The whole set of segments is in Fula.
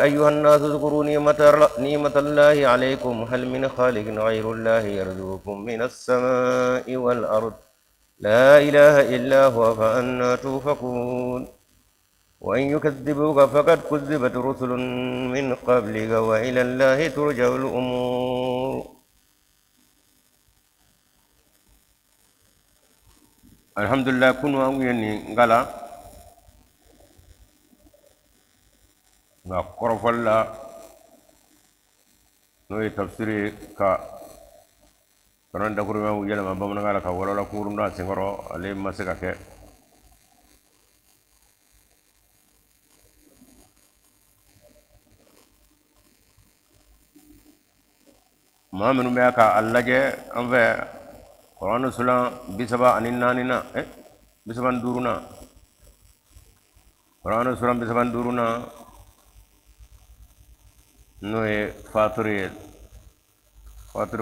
أيها الناس اذكروا نعمة الله عليكم هل من خالق غير الله يرزقكم من السماء والأرض لا إله إلا هو فأنى توفكون وإن يكذبوك فقد كذبت رسل من قبلك وإلى الله ترجع الأمور. الحمد لله كنوا أميني غلا غقرف الله نوي تفسيري كا كران دكور ما ويلا ما بمنا غلا كولا لا كورنا سينغرو علي مسكا كه ما منو مياكا الله جه أنفه قرآن سلام بسبا أنينا بسبا دورونا قرآن سلام بسبا دورونا نوي فاتوري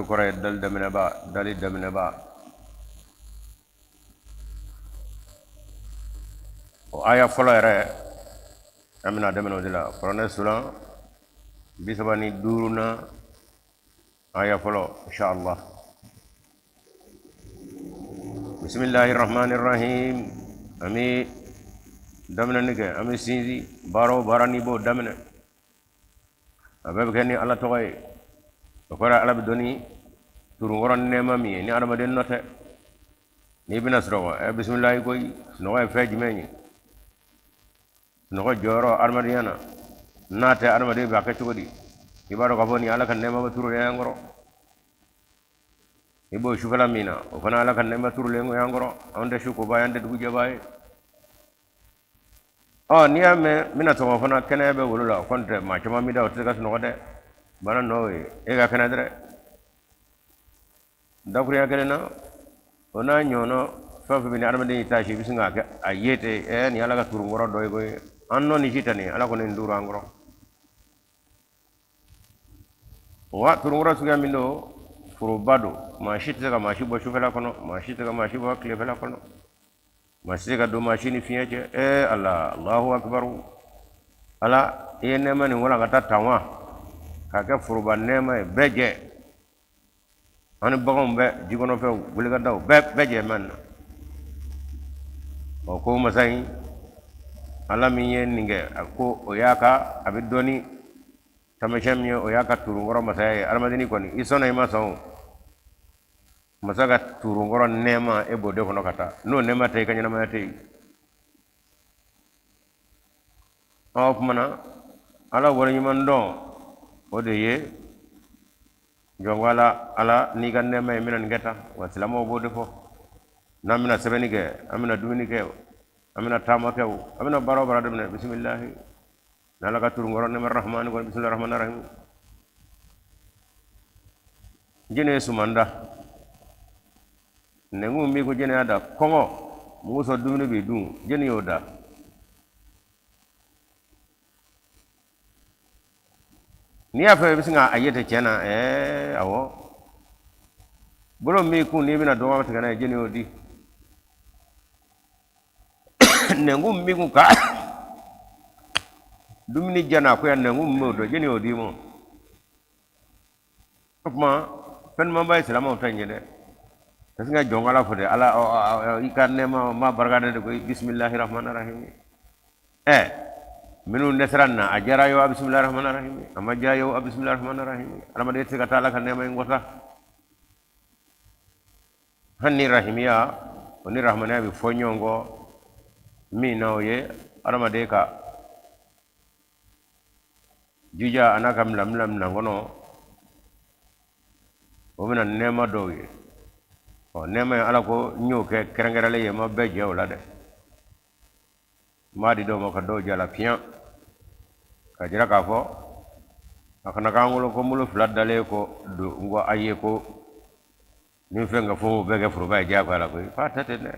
كوري دل دمنا با دالي دمنا با وآية فلا يرى أمنا دمنا ودلا قرآن سلام بسبا ني دورونا آية فلا إن شاء الله. بسم الله الرحمن الرحيم. أمي دمنا نك أمي سينزي باراني بو دمنا أبى بكني الله توي وكرا الله بدوني توروران نعمة مي ني أنا مدين نته ني بنسروا بسم الله يقول نوع فاج مني نوع جورو أرمديانا ناته أرمدي باكتشودي يبارو كفوني الله كان نعمة بتورو يانغرو ibo shukala mina ofana ala kan nema turle ngo yangoro onde shuko bayande duguje bay niya me mina to ofana kene be wulula konte ma chama mi da otiga no de bana no e ga kana dre dakuriya kelena ona nyono fafu bi ni armade tashi bisinga ka ayete ni ala ka turu ngoro doy goy anno ni jitani ala ko nen duru angoro wa turu ngoro suga mindo furubado mashi tega mashi bo shufela kono mashi tega mashi bo klefela kono mashi tega do mashini fiyaje Allah Allahu akbar ala yene mani wala gata tawa kake furuba nema beje ani bagom be jigono fe buliga daw beje man ko masai ala mi yen ninge ko oyaka abidoni tamashamiyo oyaka turungoro masai almadini koni isona imaso masaga turungoro nema ebode kono kata no nema tay kanyana ma tay mana ala wala nyman don ode ye jongwala ala ni gan nema e minan geta wasilamo bode fo namina sebeni ke amina dumini ke amina tama ke amina baro barade bismillah nala ka turungoro nema rahman ko bismillahir rahmanir rahim jene sumanda nengu mi ko jene ada kongo muso dumini be dum jene yoda ni afa bisinga ayete chena awo bolo mi ku ni bina do ma tagana jene yodi nengu mi ku ka dumini jana ko nengu mo do jene yodi mo ma fen ma bay salama tanje de tasinga jongala fode ala ikarne ma bargade de ko bismillahir rahmanir rahim minu nesranna ajara yo bismillahir rahmanir rahim amma ja yo bismillahir rahmanir rahim alama de tiga tala kan nema ngota hanni rahimiya oni rahmana bi fonyongo mi nawye alama de ka juja anakam lam nangono o mina nema doye nema ala ko nyoke kerengerale ye ma beje wala de madi do maka do jala pian ka jira ka fo akana ka ngulo ko mulo flat dale ko do ngo aye ko ni fenga fo bege furu bay ja ko ala ko patate ne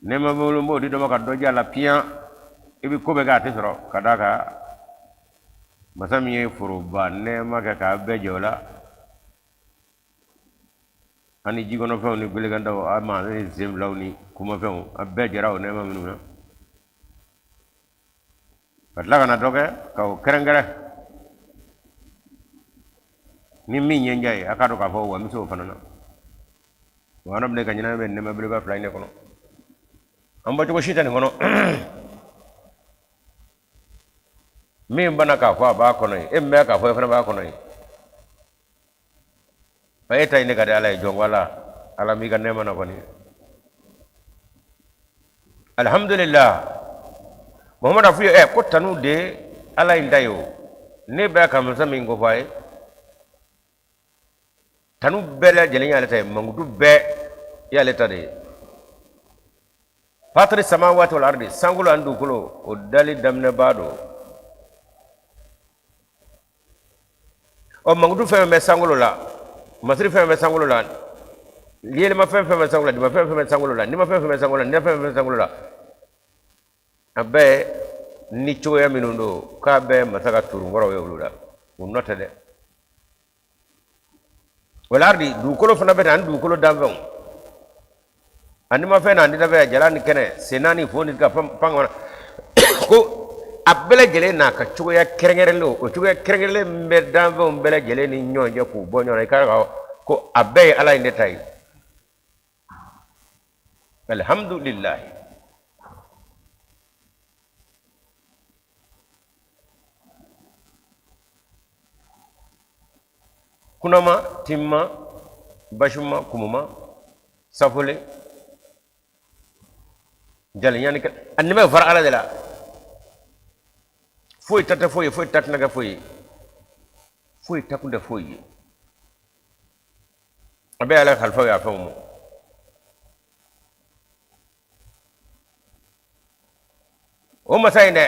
nema mulo modi do maka do jala pian ibi ko be ga tesoro kadaka masami furu ba nema ka beje wala ani jigono few ni gule ganda o ama ni zem lawni kuma few abbe jaraw ne ma minuna katla kana doge ka kerengere ni min yenjay akado ka fo wa miso fanana wana ble kanyina be ne mabri ba fly ne kono amba to shita ne kono min bana ka fo ba kono e me ka fo fana ba kono fa eta ine ka dala jongwala ala mi ga ne mana koni alhamdulillah muhammad afu ko tanu de ala indayo ne ba ka musa min go fay tanu bele jeli ya leta mangudu be ya leta de fatri samawati wal ardi sangulo andu kulo o dali damne bado o mangudu fe me sangulo la masri fe me sangulo la liele ma fe me sangulo la ma fe me sangulo la ni ma fe me sangulo la ni fe me sangulo la abe ni choya minundo ka be masaka turu ngoro we ulula unnota de walardi dukolo fana beta an dukolo danfɛnw ani ma fɛn na andi dabe jala ni kɛnɛ senani foni ka pangwana ko a bɛɛ lajɛlen n'a ka cogoya kɛrɛnkɛrɛnlen o cogoya kɛrɛnkɛrɛnlen bɛ danfɛnw bɛɛ lajɛlen ni ɲɔgɔn cɛ k'u bɔ ɲɔgɔn na i ka ko a bɛɛ ye ala in de ta ye alhamdulilahi kunama timma bashuma kumuma safule jalinyani ka annime far ala de la foy tata foy tatnaga foy takunde foy abe ala khalfa ya famu o masayne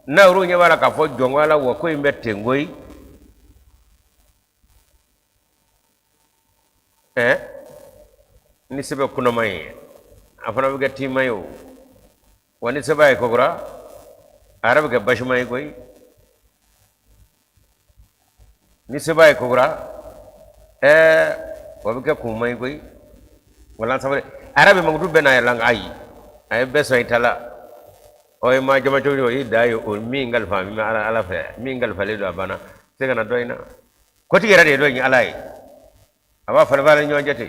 na ru nyawala ka fo jongwala wo koy mbette ngoy ni sebe kuna mai afana biga timayo wani sebe ay kogura arab ga bashmay koy ni sebe ay kogura wabiga kumay koy wala sabe arab magdu bena lang ay beso itala oy ma jama jojo yi dayo o mingal fami ma ala fa mingal fale do bana segana doyna ko tigera de doy alay aba falbala ñoo jate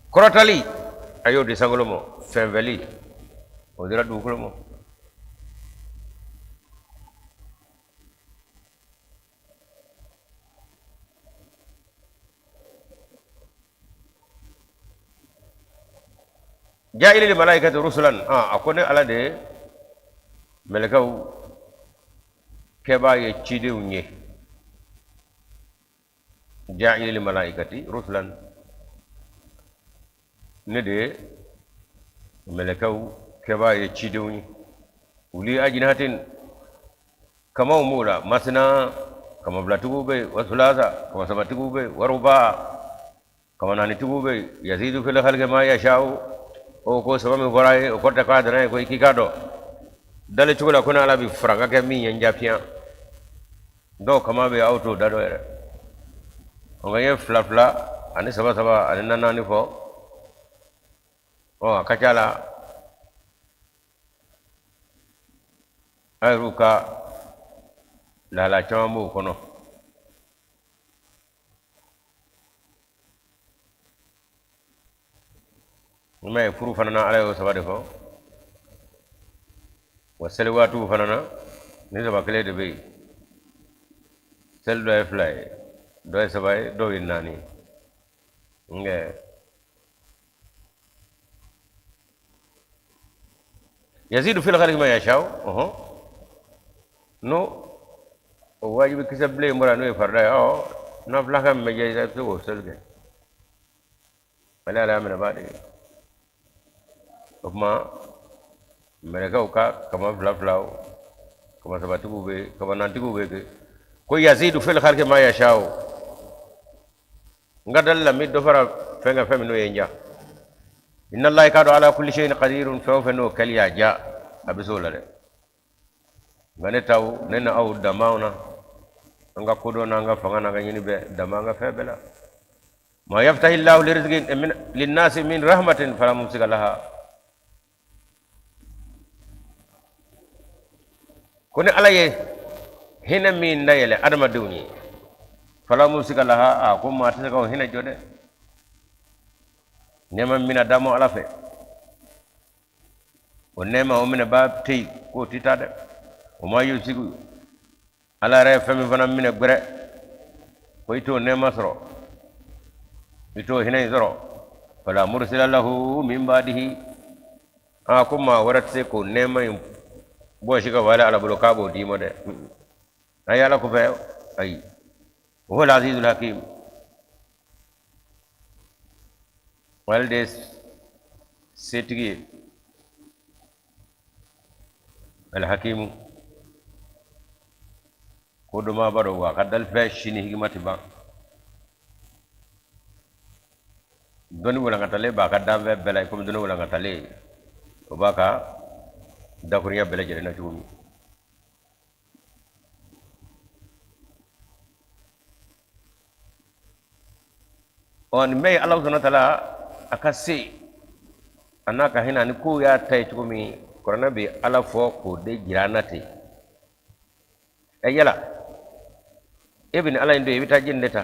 korotali ayo di sangolo mo fenveli o dira du ko mo ja'ilil malaikati rusulan akone ala de melekaw keba ye cide unye ja'ilil malaikati rusulan ne de melekaw keba ye cide unye uli ajinatin kama umula masna kama blatugu be wasulasa kama samatugu be waruba kama nanitugu be yazidu fil khalqi ma yasha'u o ko sabami goray o korta kadana ko ikikado dale chugula kuna ala bi franga ke mi nyanja pia do kama be auto dado ere o ngaye fla fla ani saba saba ani nanani fo o akachala ayruka lala chambu kono mais furu fanana ala yo sabade fo wa salawatu fanana ni saba kele de be sel do fly do sabay do nani nge yazidu fil khalqi ma yasha no wajibi kisable murano farda na flaka me jey to selge wala la min baade kuma mereka uka kama flau kama sabatu be kama nanti be ko yazidu fil khalqi ma yashau ngadal la mi do fara fenga femino yenja inna allaha kadu ala kulli shay'in qadirun fa no kaliya ja abisola de ngane taw nena aw damauna nga kodo na nga fanga na nyini be damanga febela ma yaftahi allah lirizqin lin nas min rahmatin fala mumsika laha كوني على هنا من لا يلا أدم دوني فلا موسيقى لها أقوم ما تسكوا هنا جودة نعم من أدم على فيه ونعم ومن باب تي كوتي تاد وما يوسيقو على رأي فمي فنا من الغرق ويتو نعم سرو يتو هنا سرو فلا مرسل له من بعده أقوم ما ورد سكو نعم بوشيكا ولا على بلوكابو ديمو ده أي على كفاية أي وهو العزيز الحكيم والدس سيتجي الحكيم كودما بروا كدل فاشيني هجمة با دوني ولا نتالي باكدام بلا يكون دوني ولا نتالي وباكا دكوريا بلا جرينا جومي on may Allah subhanahu wa ta'ala akasi anaka hina ni ku ya tai tukumi korona be ala fo ko de jiranati e yala ibn ala ndo ibita jindeta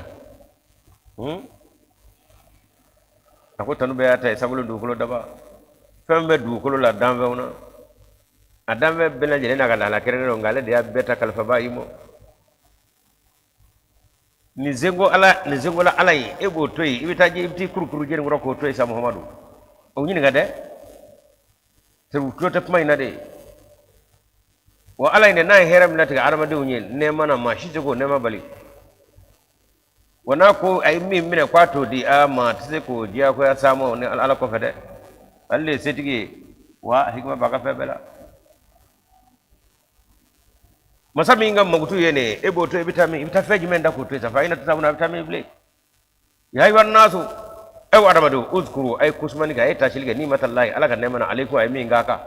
ako tanu be ya tai sabulu du kulo daba fembe du kulo la dambe una adambe bela jirena kala la kereno ngale de ya beta kalfa ba imo ni zengo la ala yi ebo toyi ibita je ibti kurukuru je ngoro ko toyi sa muhammadu o nyini ngade te to te mai na de wa ala ne na heram na ta arama de unye ne mana ma shi go ne ma bali wana ko ay mi mine kwato di ama tse ko jiya ko ya samu ne ala ko fede alle setigi wa hikma baka febela masami ngam magutu yene ebo to ibita feji men da ko to sa faina ta sabuna vitamin ble yayi wan nasu ay wadama do uzkuru ay kusmani ga ayta shilga ni matallahi alaka ne mana alaikum ay min gaka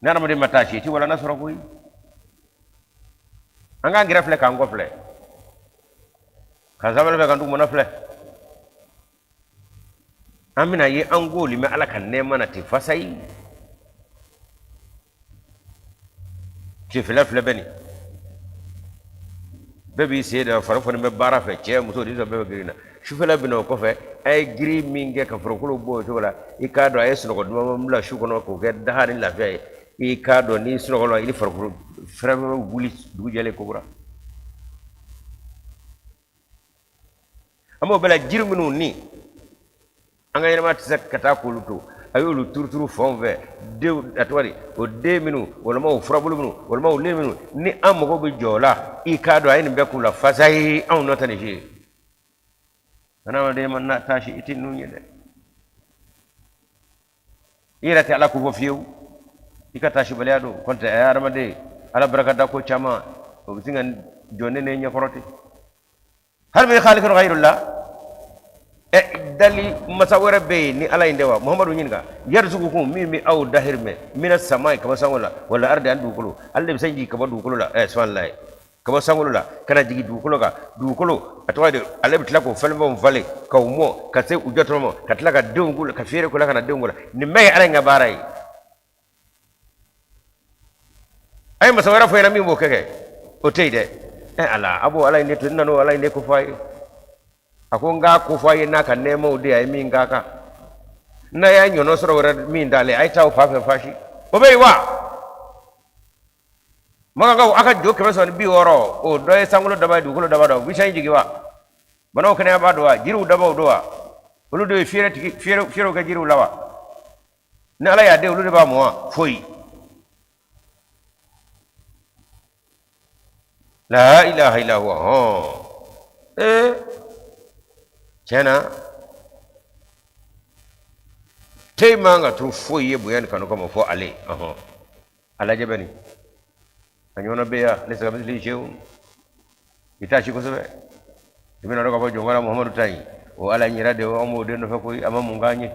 nana mo de matashi ti wala nasra ko yi anga ngira fle ka ngofle ka zabal be kan du mona fle amina yi angoli me alaka ne mana ti fasai ci fila beni bebi sede farfo ne bara fe che muso di so bebe grina shufela bino ko fe ay gri minge ka farko bo to wala ikado ay suno ko dum la shu ko no ko ke dahari la fe ikado ni suno ko ili farko frame wuli du jele ko bura amo bela jirminu ni anga yana mat zakata ko luto ayolu turturu fonve de atwari o de minu wala ma frabulu minu wala ma le minu ni amgo be jola ikado ayni be kula fasai on notani ji ana de man na tashi itin nunye de ira ta ala ko fo fiu ika tashi baliado konta ayarma de ala barakata ko chama o singan jonne ne nyakoroti hal min khaliqun ghayrullah dali masawara be ni ala indewa muhammadu nyinga yarzuqukum mimi aw dahirme minas samai kama sangola wala ardi andu kulo alle be sanji kama du kulo la subhanallah kama sangola la kana jigi du kulo ka du kulo atwade alle bitla ko falmo vale ka umo ka se ujotomo ka tlaka dungul ka fere ko la kana dungul ni may ala nga baray ay masawara fo na mi mo keke o teyde ala abu ala inde to nano ala inde ko fay akonga kufa yina kan nemo de ay min gaka na ya nyono soro wara min dale ay taw fa fashi o be wa maga ga aka jo ke so bi woro o do e sangulo daba du kulo daba do bi shay jigi wa bano kene ba do wa jiru daba do wa ulu de fiero ga jiru lawa na ala ya de ulu de ba mo foi la ilaha illa huwa Chana Taymanga tu fo ye buyan kanu kama fo ale ala jabani anyona beya lesa kabisa lishew itachi ko sobe ibina ndo ko jongala muhammadu tayi o ala nyirade o mo de no fako ama munganye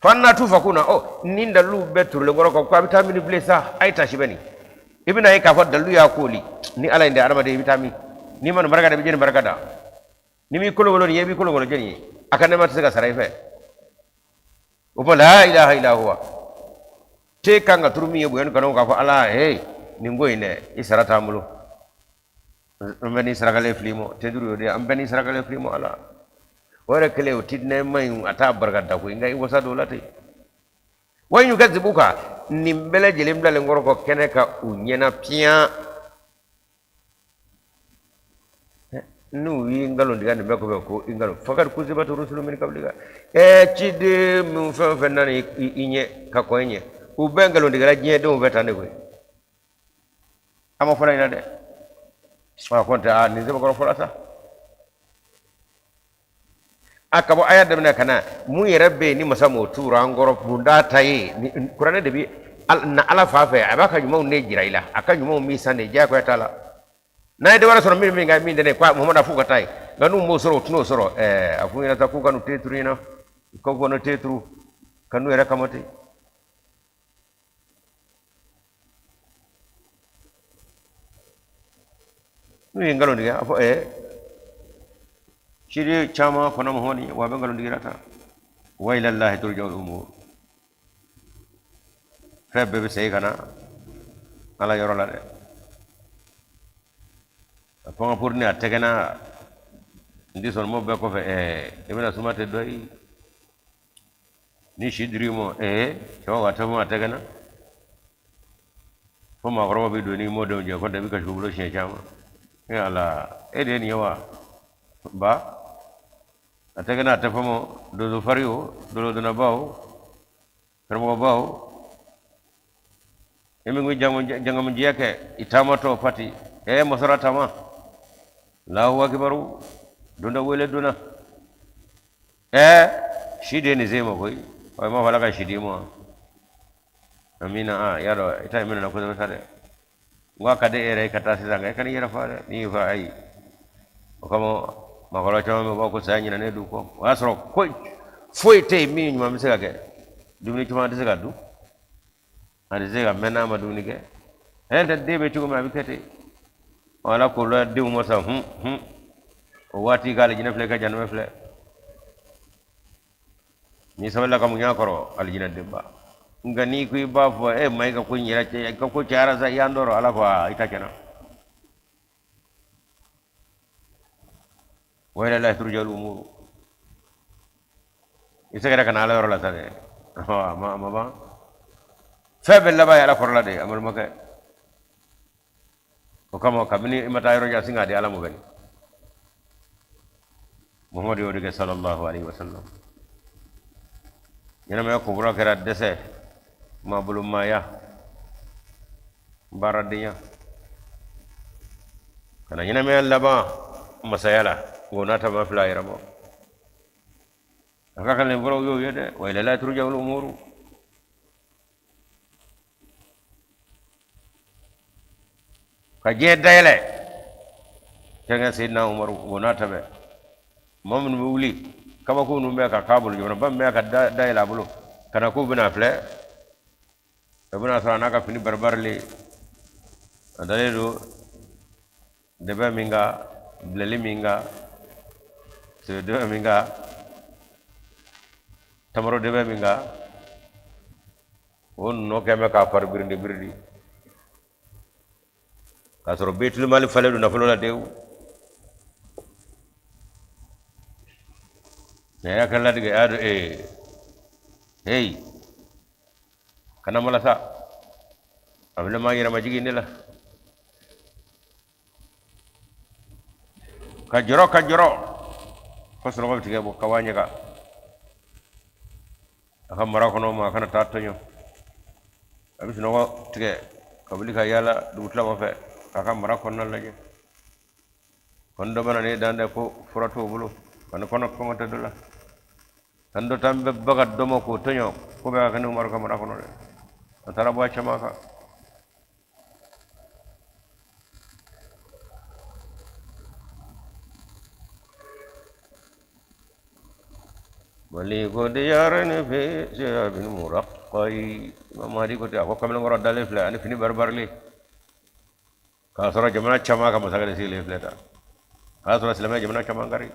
fanna tu fakuna ninda lu betur le ngoro ko vitamin blesa ay tachi bani ibina e ka fo dalu ya koli ni ala inde arama de vitamin ni man baraka de jeni baraka da nimi kologolo ni yebi kologolo jeni akane mat sega saray fe upo la ilaha illa huwa te kanga turmi ye buyan kanu ka fa ala hey ningo ine isarata mulo ambani sarakale flimo te duru de ambani sarakale flimo ala wala kele utidne mai ata barkata ko inga iwasa dolate wayu gazibuka nimbele jelimda le ngoro ko keneka unyena pia nu ingalo ndiga ne beko ko ingalo fakar kuziba to rusulu min kabliga chide mun fa fa nan inye ka ko inye u bengalo ndiga jie do vetande ko ama fola ina de wa konta ni zeba ko fola sa akabo ayat de kana mu yerebe ni masamo tura ngoro bunda tayi kurane de bi na ala fa fa abaka nyuma ne jiraila aka nyuma mi sande ja ko tala na de wara soro mi ga mi de kwa muhammad afu katai ganu mo soro tuno soro afu ina ta ku kanu tetrina ko ko no tetru kanu era kamate ni ngalo ndiga afu shiri chama fana mohoni wa bengalo ndiga ta wa ila allah turja'ul umur febbe be sey kana ala yoro la de ponga pour ni ategena ndi son mo be ko fe ibena sumate doy ni shidrimo to wata mo ategena fo ma goro be do ni mo do je ko de bi ka shubulo she chama ala de ni wa ba ategena tafamo do fario do na bawo kermo bawo emi ngi jangam jiyake itamato fati mosarata ma Allahu akbaru dunda wele duna shide ni zema koy way ma wala ka shidi mo amina yaro ita imena na ko sare ngwa kade ere kata sanga kan yara fa ni fa ai kamo makolo chama me ko sanyi na ne du ko wasro ko foi te mi nyuma misega ke dumni chuma de sega du ari sega mena ma dumni ke ente de be tugo ma bikete wala ko la diw mo sa o wati gal jina fle ka janme fle ni sabala kam nya koro al jina debba ngani kuy ba fo may ka ko nyira ce ka ko cara sa yandoro ala ko ita kena wala la turjal umur isa kera kana ala la tade ma ba fa bella ba ala korla de amal maka ko kamo kabini imata yoro ja singa de ala mo gani muhammad yodi sallallahu alaihi wasallam yana me ko bura kera dese ma bulum maya baradinya kana yana me laba masayala gona ta ma fila yaramo aka kan buro yo yede wa ila la turja al umuru ka je dayle tanga sidna umar gona ta be mamun wuli kaba ko numbe ka kabul jona bam me ka dayla bulu kana ko bina fle bina sana ka fini barbarli adaledo debe minga bleli minga se debe minga tamaro debe minga on no keme ka far birdi ka soro betul mali faledu na falola dew ne ya kala diga ado hey kana mala sa abla ma gira majigi nila kajoro ko soro ko tige bo kawanya ka aka mara kono ma kana tatonyo abis no tige kabuli ka yala dutla ma fe aka mara kono laje kondo bana ne dande ko furato bulu kono ko mata dula tando tambe baga domo ko tonyo ko be aka ne umar ka mara kono de tara bo chama ka Bali ko diyarane fe bin muraqqai mamari ko ako kamel ngoro dale fle ani fini barbarli ka soro jamana chama ka masagale sile fleta ka soro silama jamana chama ngari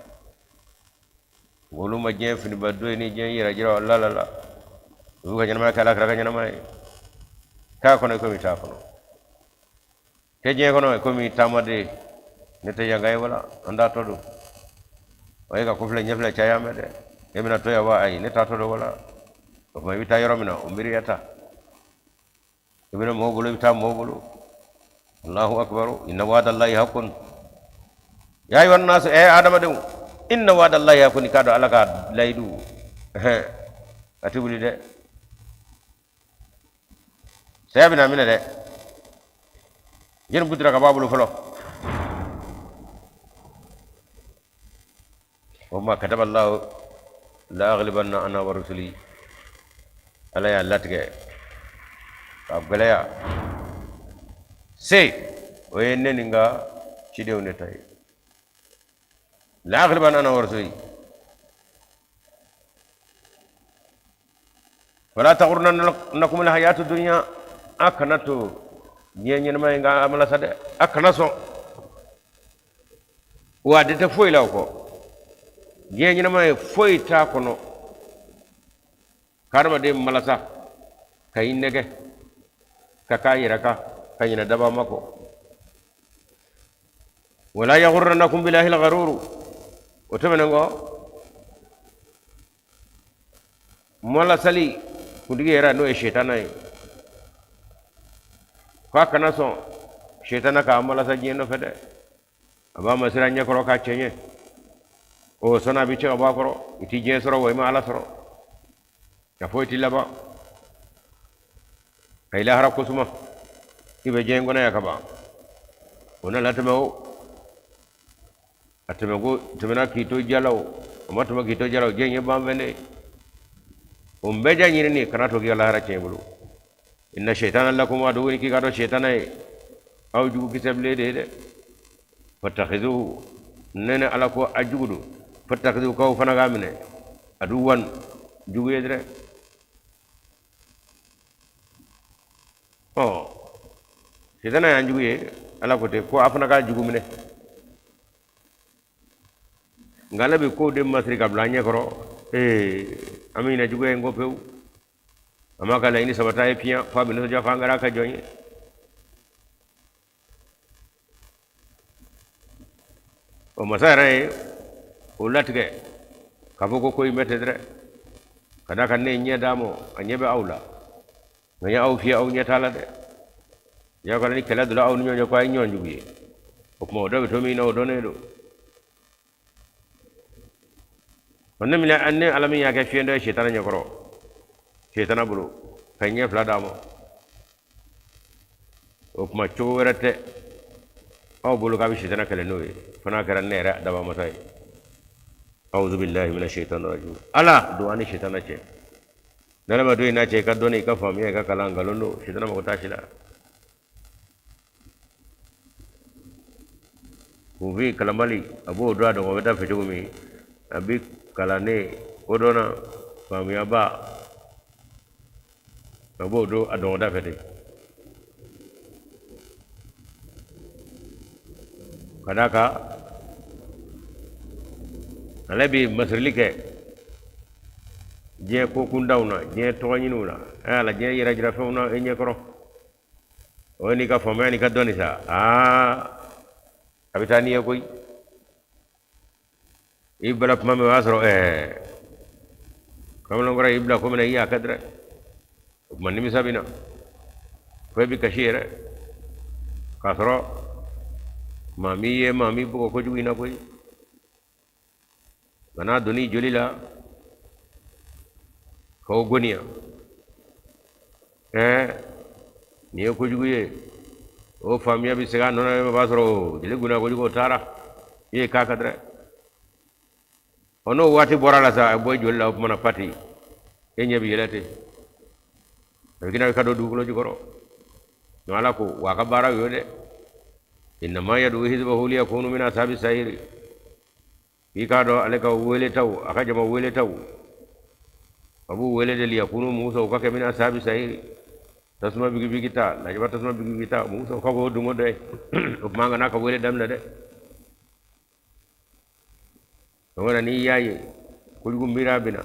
wolu ma je fini baddo ni je yira jira la u ka jamana kala kala jamana mai ta kono ko mi ta kono te je kono ko mi tamade ne te yanga wala anda to do way ga ko fle nyefle chaya mede e mina to ya wa ay ne ta to do wala ko mi ta yoro mina o mbiri yata e mina mo bolo ta mo bolo Allahu akbar inna wa'dallahi haqqun ya ayyuhan nas adama de inna wa'dallahi haqqun kado alaka laydu atibuli de sayabina mina de jen budira ka babulu folo wama kataba Allah la aghlibanna ana wa rusuli ala ya latge abgalaya sey o yenne ninga cidew ne tay la aghlibanna ana wa rusuli wala taghurrannakum alhayatu dunya akanato nyenyen may nga amala sade akanaso wadete foy law ko nyenyen may foy ta kono karma de malasa kayinnege kakayiraka kayina daba mako wala yaghurrannakum billahi algharur otomengo mola sali kudige era no e shetana e fa kana so shetana ka mola sa jeno fede aba masira nya koro ka chenye o sona bi che aba koro iti je soro way ma ala soro ya foyti laba ay la hara kusuma ibe jengo na yakaba ona latama o atama go tumena kito jalaw amatuma kito jalaw jenye bambene umbeja nyini ni kana to la hara chembulu inna shaytana lakum aduwwun ki kado shaytana e aw jugu kisable de fatakhizuhu nene ala ko ajugudu fatakhizuhu kaw fana gamine aduwan jugu yedre oh shaytana ya jugu ye ala ko te ko afana ka jugu mine ngalabe ko de masri kablanya koro amina jugu e ngopeu amaka la ini sabata e pia fa bino ja fangara ka jonye o masara e o latge kaboko koy metedre kada kan ne nyedamo anyebe awla nganya aw fi aw nyetala de ya ko ni kala dula aw nyonyo ko ay nyonju bi o mo do to mi no do ne do wonna mi la anne alami ya ka fiendo shaytan nyakoro shaytan bulu kanye fla damo o kuma chowerate aw bulu ka bi shaytan kala noy fana karan ne ra daba masai a'udhu billahi minash shaitanir rajim ala duani shaytan ce nala ma doina ce ka doni ka fami ka kala ngalondo shaytan ma ko tashi la uvi kalamali abo do ado ko ta fetu mi abi kalane odona fami aba abo do ado da fete kadaka alabi masrilike je ko kundawna je toñinuna ala je yira jira fewna enye koro oni ka famani ka doni sa abitani e koy ibla mame wasro kamlo ngora ibla ko mena iya kadra man nimi sabina ko bi kashire kasro mami buko ko juina koy mana doni jolila ko gonia ni ko juguye o famia bi sega nona basro jele guna ko jugo tara ye ka kadra ono wati borala sa boy jolla mana pati e nyabi yelate gina ka do dugulo jugoro no ala ko wa ka bara yode inna ma yadu hizbahu li yakunu min ashabi sahiri ikado aleka wele taw akaja ma wele taw abu wele de li yakunu musa ka ke min ashabi sahiri tasma bigi bigi ta la jaba tasma bigi bigi ta musa ka go dungo de o manga na ka wele damna de wala ni yayi kulgum mirabina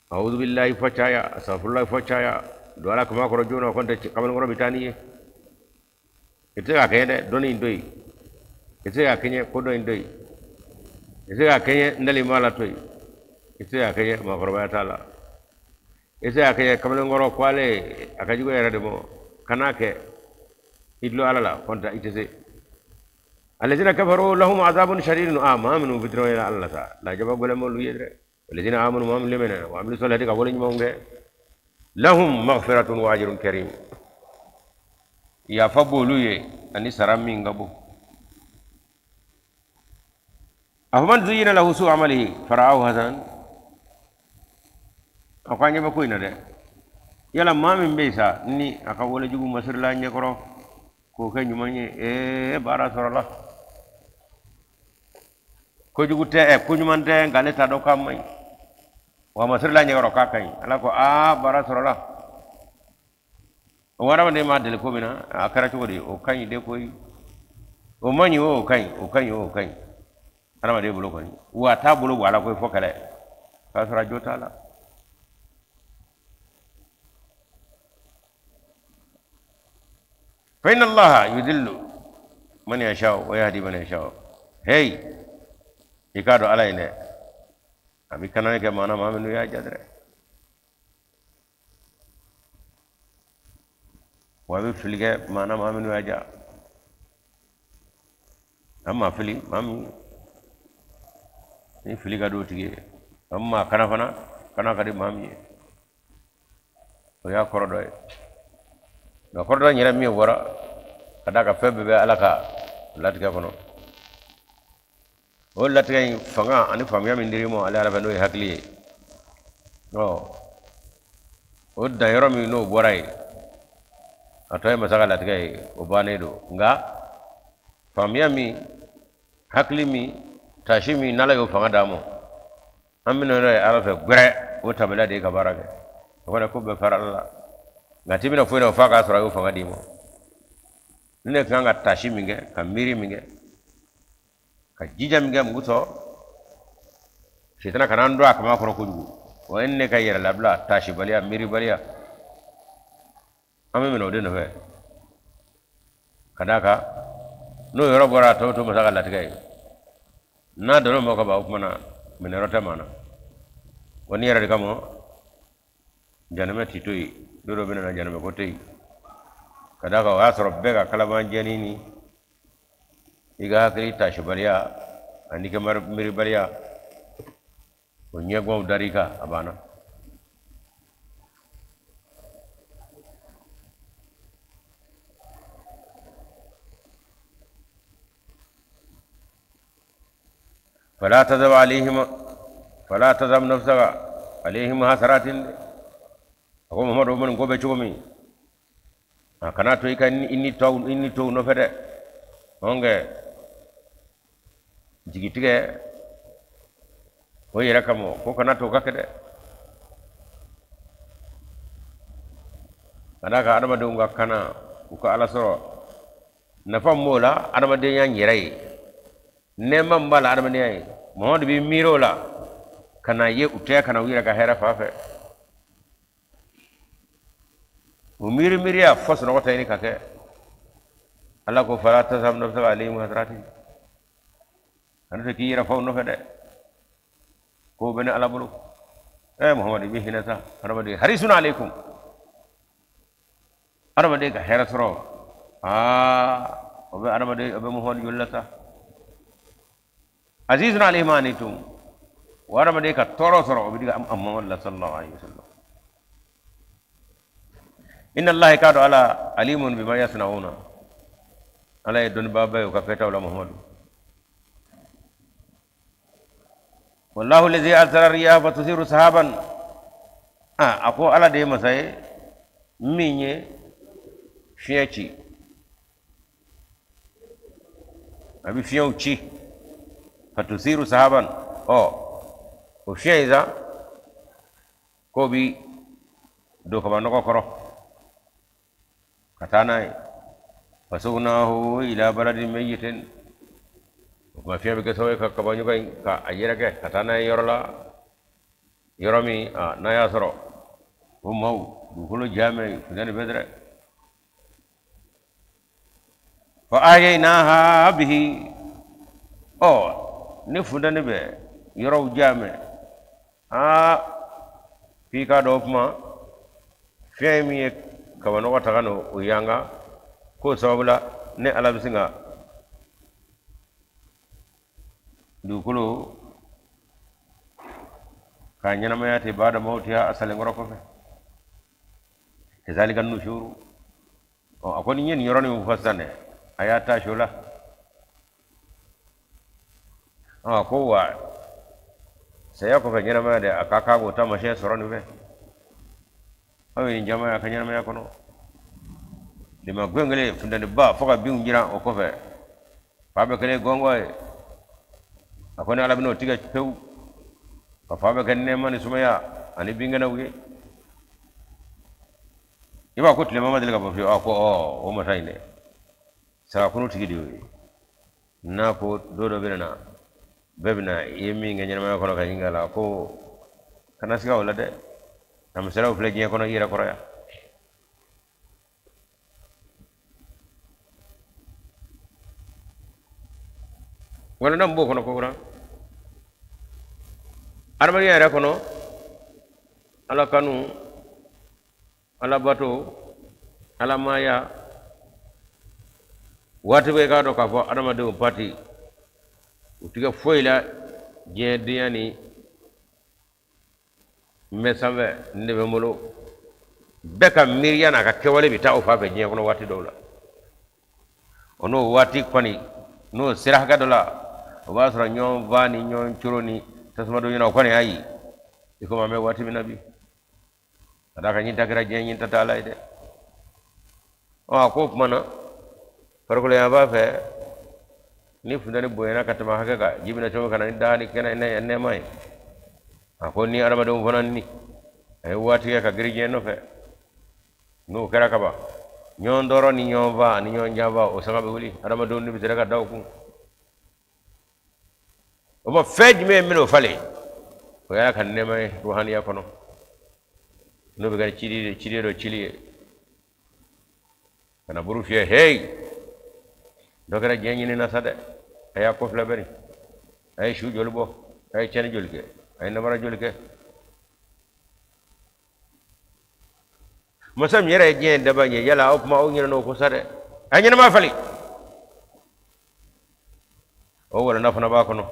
a'udhu billahi fachaya astaghfirullah fachaya do ala kama ko jono ko de kamal ngoro bitani ite ga kene doni ndoi ite ga kenye ko do ndoi ite ga kenye ndali mala toy ite ga kenye ma ko ba taala ite ga kenye kamal ngoro kwale akaji ko yara de mo kanake idlo alala konta itese الذين كفروا لهم عذاب شديد ما منو بدروا الى الله تعالى لا جواب ولا مولو يدري والذين امنوا ما من لمن وعملوا الصالحات قبل يوم لهم مغفرة واجر كريم يا فبولو اني سرامين غبو أفمن زين له سوء عمله فرآه حسنا أقاني بكوينا ده يلا ما من بيسا ني أقول جوجو مصر لا نيكرو كوكا نيماني بارا سورلا كوجو تي كوجمان تي غالي تادو كامي ومصر لا نيكرو كاكاي الا كو بارا سورلا wara wande ma dele ko mina akara to di o kanyi de koy o manyi o kanyi ana ma de bulo ko ni wa ta bulo wala koy fokale ka sara jota la fa inna allaha yudillu man yasha wa yahdi man yasha hey ikado alaine abi kanane ke mana ma minu ya jadre wabi filige mana ma minu ya ja amma fili mami ni filiga do tige amma kana fana kana kadi mami o ya korodo e no korodo nyira mi wora kada ka febbe be alaka latiga kono o latiga fanga ani famya min dirimo ala ala bando hakli no o dayro mi no boray atoy masaka latiga o banedo nga famya mi hakli mi tashimi nala yo fanga damo amino re ala fe gure o tabala de ka barake ko na ko be faralla ngati mina fuina faka sura yo fanga dimo ne kanga tashimi nge kamiri minge ka jija minge muto shitana kanando akama ko ko dugu o enne ka yera labla tashi baliya miri baliya ame mino de no fe kadaka no yoro bora to masaka latigay na dono mo ko ba upmana minerota mana woni yara de kamo janame titoyi doro bina na janame ko tey kadaka wa soro bega kala ban janini iga hakri tashi bariya andi ke mar miri bariya o nyego darika abana فلا تذهب نفسك عليهم حسرات ako Muhammadu man gobe chomi kana to ikan inni to no fede onge jigitige o yera kamo ko kana to kakede kada ka adama dunga kana ko ala soro na famola adama de yan yirai nema mbala adama de ay Muhammadu bi miro la kana ye utea kana wira ka hera fafe umiri ya fos no wata ni kake Allah ko fala tasam nafsa alayhim hasrati anta ki yira faw no fede ko bene ala bulu Muhammad bi hinata araba de harisun alaykum araba de ka hera soro obe araba de obe Muhammad yullata azizun alayhim anitum wa araba de ka toro soro obe diga amma wallah sallallahu alaihi wasallam inna allaha kadu ala alimun bima yasnauna ala yadun baba yo kafeta wala muhammad wallahu alladhi arsala riyaha fatusiru sahaban ako ala de masay minye fiyaci abi fiyauci fatusiru sahaban o fiyaiza ko bi do ka banoko koro katana fasugnahu ila baladin mayyitin ma fiya be sowe ka banyu ka ayira ke katana yorola yoromi na ya soro mau dukulu jame fundani bedre fa ayaynaha bihi o ni fundani be yoro jame fi ka do kuma femi ka wano wata kano o yanga ko sabula ne ala bisinga dukulu ka ñanama yati bada mawtiha asale ngoro ko fe kazalika nushuru o akoni ñen yoroni mu fasane ayata shola ko wa saya ko fe ñanama de akaka go tamashe soroni fe awi jama ya kanyana ya kono lima gwengele fundani ba foka biu jira o ko fe fabe kele gongo akoni ala bino tiga pew ka fabe kanne mani sumaya ani bingana wuye iba ko tile mama delega bofio ako o mataine sa kunu tigi diwi na ko dodo bena bebna yemi nganyana ma kono ka hingala ko kana siga wala de nam sera ufle je kono ira koroya wala nam bo kono ko wura armari era kono ala kanu ala bato ala maya wati be ka do ka fo adama de parti utiga foyla je diani mesabe ndebe molo beka miriana ka kewale bita o fa be je kono wati dowla ono wati kwani no sirah ga dola o basra nyon vani nyon churoni tasma do nyina kwani ayi iko mame wati bi nabi adaka nyinta gra je nyinta tala ide o ko mana farko le ba fe ni fundani boyena katama hakaka jibina to kana dani kana ne mai ako ni arama do fonan ni ay wati ka grije no fe no kara kaba nyon doro ni nyon va ni nyon java o sanga be wuli arama do ni bitera ka daw ku o mo fej me mino fale o ya kan ne mai ruhaniya kono no be ga chiri do chili kana buru fiye hey dogara jenyi ni nasade aya ko flaberi ay shu jolbo ay chen jolke ay nabara jolke masam yere jen da banye yala op ma o nyina no ko sade ay nyina ma fali o wala nafna ba kono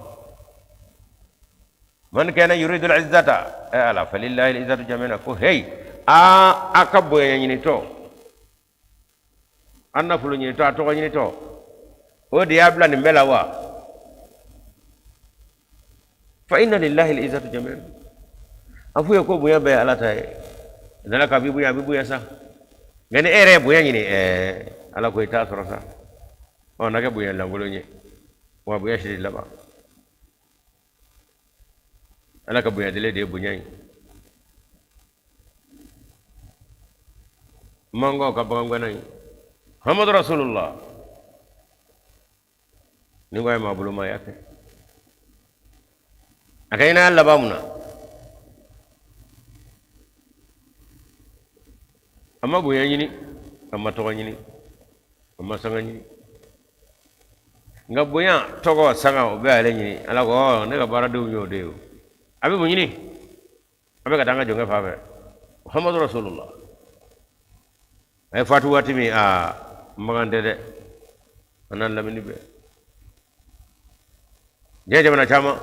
man kana yuridu al-izzata ala falillahi al-izzatu jami'an ko hey akabo nyini to anna fulu nyini to to nyini to o diabla ni mbela wa fa inna lillahi al-izzatu jami'an afu ko buya be ala tay dala ka bibu ya sa ngene ere buya nyini ala ko ita soro sa o naga buya langolo nyi wa buya shiri laba ala ka buya dele de bunya mango ka bangana Muhammad Rasulullah ni ngoy ma bulu ma yake akayna Allah bamuna amma bu yanyini amma to nyini amma sanga nyini nga buya togo sanga o be ale nyini ala ko ne ka bara do nyo de abi bu nyini abi ka danga jonga fa be Muhammad Rasulullah ay fatu watimi magande de anan lamini be jeje mana chama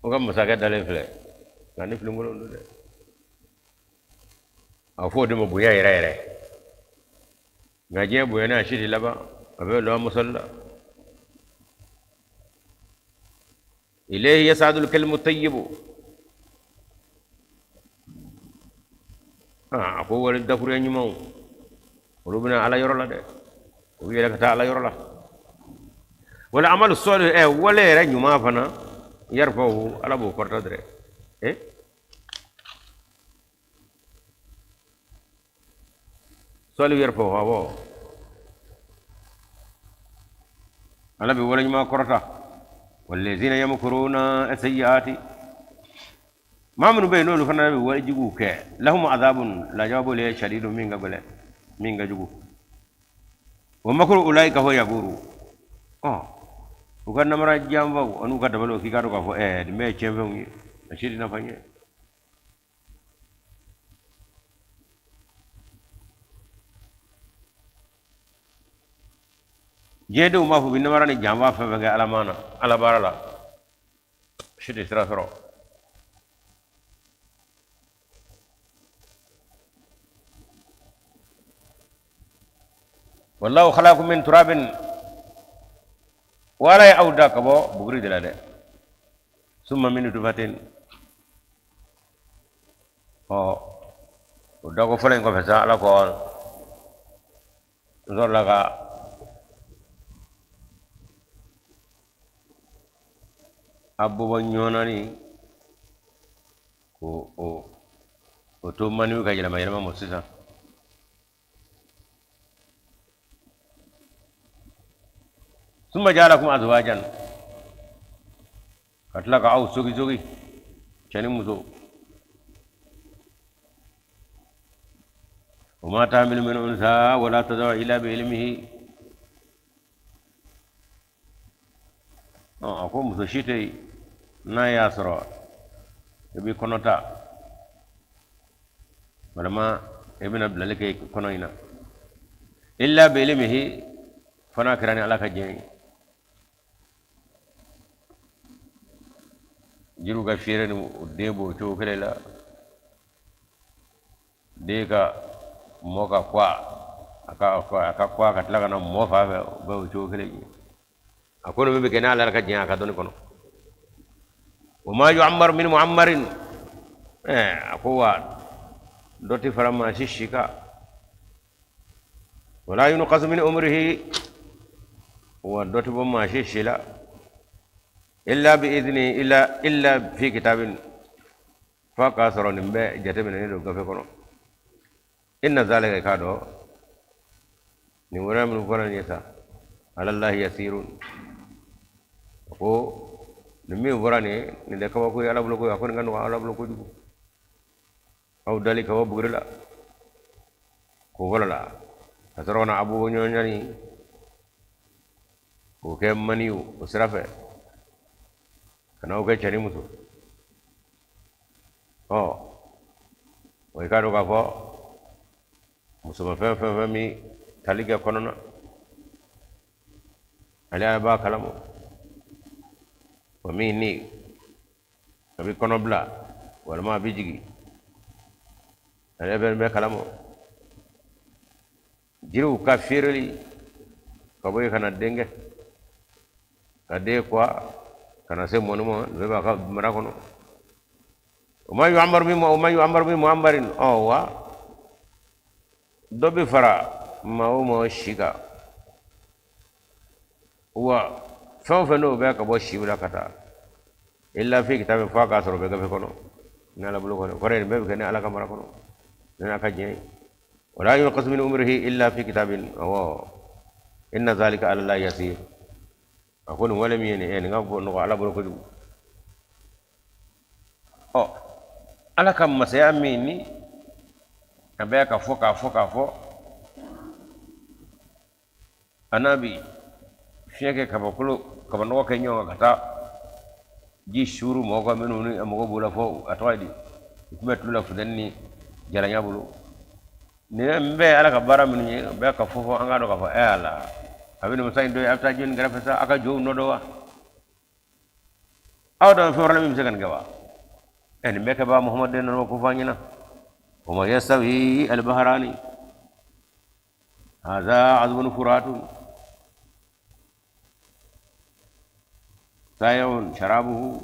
o kam masaka dalen fle ngani fle ngolo de a fo de mo buya ire ngaje buya na shiri laba abe lo musalla ilayhi yas'adu al-kalimu at-tayyib ko wala dafure nyumo rubina ala yorola de o yele kata ala yorola wala amal salih wala ra nyuma fana yarfahu ala bo korta dre salih yarfahu abo ala bi wala nyuma korta والذين يمكرون السيئات ما من بينه لفنا ويجيبوا لهم عذاب لا جواب له شديد من قبل من جوجو ومكر أولئك هو يقولوا وكان نمر جامبو أنو كتبلو كي كارو كفو دمي تشمفوني أشيري نفاني جيدو ما فو بنمراني جامبا فبغي على مانا على بارلا شيري سراسرو والله خلقكم من تراب ولا يعود كبو بغري دلاله ثم من نطفة ودako falen ko fesa ala ko zor laga abbo nyonani ko o to manu ka jela mayama mosisa ثم جعلكم أزواجا كتلك أو سوغي شنو مزو وما تعمل من أنثى ولا تدع إلا بعلمه أكو مسوشيتي نا ياسرا يبي كونوتا ولما ابن abdallah kay konoyna إلا بعلمه فنا كراني على كجين jiru ga fere ni debo to kelela deka moka kwa aka kwa katlaga na mofa ba to keleji akono be kena ala ka jiya ka don kono wama yu'ammar min mu'ammarin akwa doti farama shishika wala yunqas min umrihi wa doti bomma shishila إلا بإذنه إلا في كتاب فقاصر نمبا جتمنا ندو كفكونو إن ذلك كادو نورا من قرآن يسا على الله يسير أكو نمي قرآن ندك وكو على بلوكو أكو نغنو على بلوكو جو أو ذلك هو بغرلا كوفلا أسرونا أبو نيوني وكم منيو وسرفه kana uke chani musu wai kado ka fo musu ma fe mi taliga konona ala ba kalamo wa mi ni abi konobla wala ma bijigi ala be kalamo jiru ka firli ka boy kana denge ka de kwa kana se monuma be ba ka mara kono وما يعمر من معمر دوبي فرا ما هو شيكا هو فنو بك بو شيبلا كتا الا في كتاب فاقا سر بك فكونو نالا بلو كونو فرين بك كن على كامرا كونو نانا كاجي ولا ينقص من عمره الا في كتاب ان ذلك على الله يسير أكون ولم يعني نغفو نغو على بلو كدو ala kam masaya mini abe ka fo anabi fieke ka bakulu ka bano ka nyo kata ji shuru mo ko menu ni mo ko bula fo atwadi metu la fudanni jaranya bulu ne mbe ala ka bara mini be ka fo anga do ka fo ala abini musain do afta jun gara fesa aka jow no do wa awdo fo rala mi segan gawa يعني مكبا محمد دين وكفانينا وما يستوي البحراني هذا عذب فرات سائغ شرابه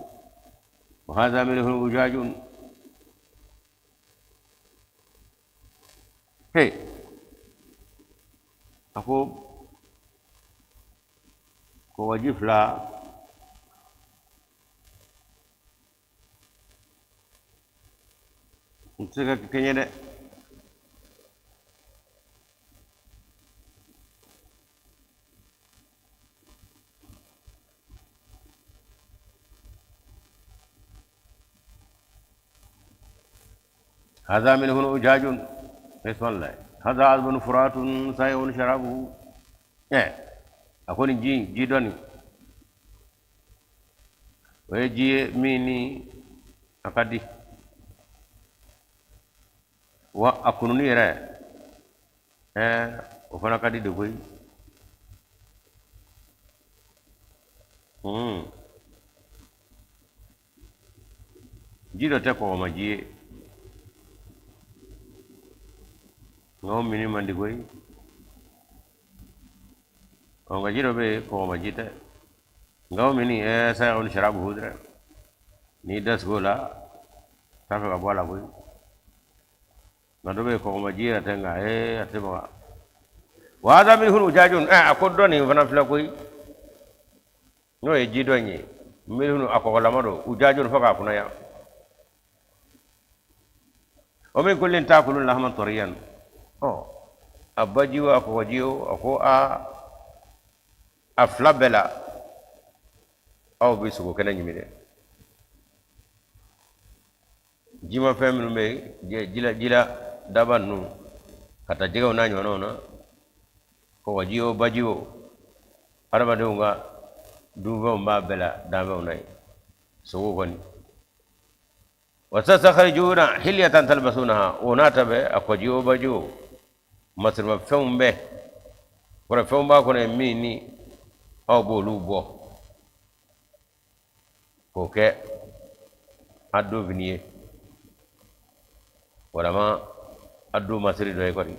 وهذا ملح أجاج هي أكو كواجف لا Sega kayaknya deh. هذا منه أجاج بسم الله هذا عذب فرات سائغ شرابه أكون جي دوني ويجي ميني أكادي وأكون نيرة وفنا كادي دكوي جي دو تكو ما جي ngau mini mandi koi o ngajiro be ko majita ngau mini saya on sharab hudra ni 10 gola tafe ka bola koi ngado be ko majira tenga atema wa hada min hunu jajun akoddo ni fana fla koi no e jido ni min hunu akola mado ujajun faka kuna ya o min kullin takulun lahman tariyan abajiwo ako wajiwo ako a flabela aw bi sugo kena nyimide jima fem be jila daban nu kata jiga na nyono na ko wajiwo bajiwo araba de nga duvo mba bela dawo nay sugo koni وتستخرجون حلية تلبسونها وناتبه أكوجيو بجو مصر مفهوم به ورفهوم باكون ميني أو بولو بو كوكي أدو بنيه ولما أدو مصر دوي كوري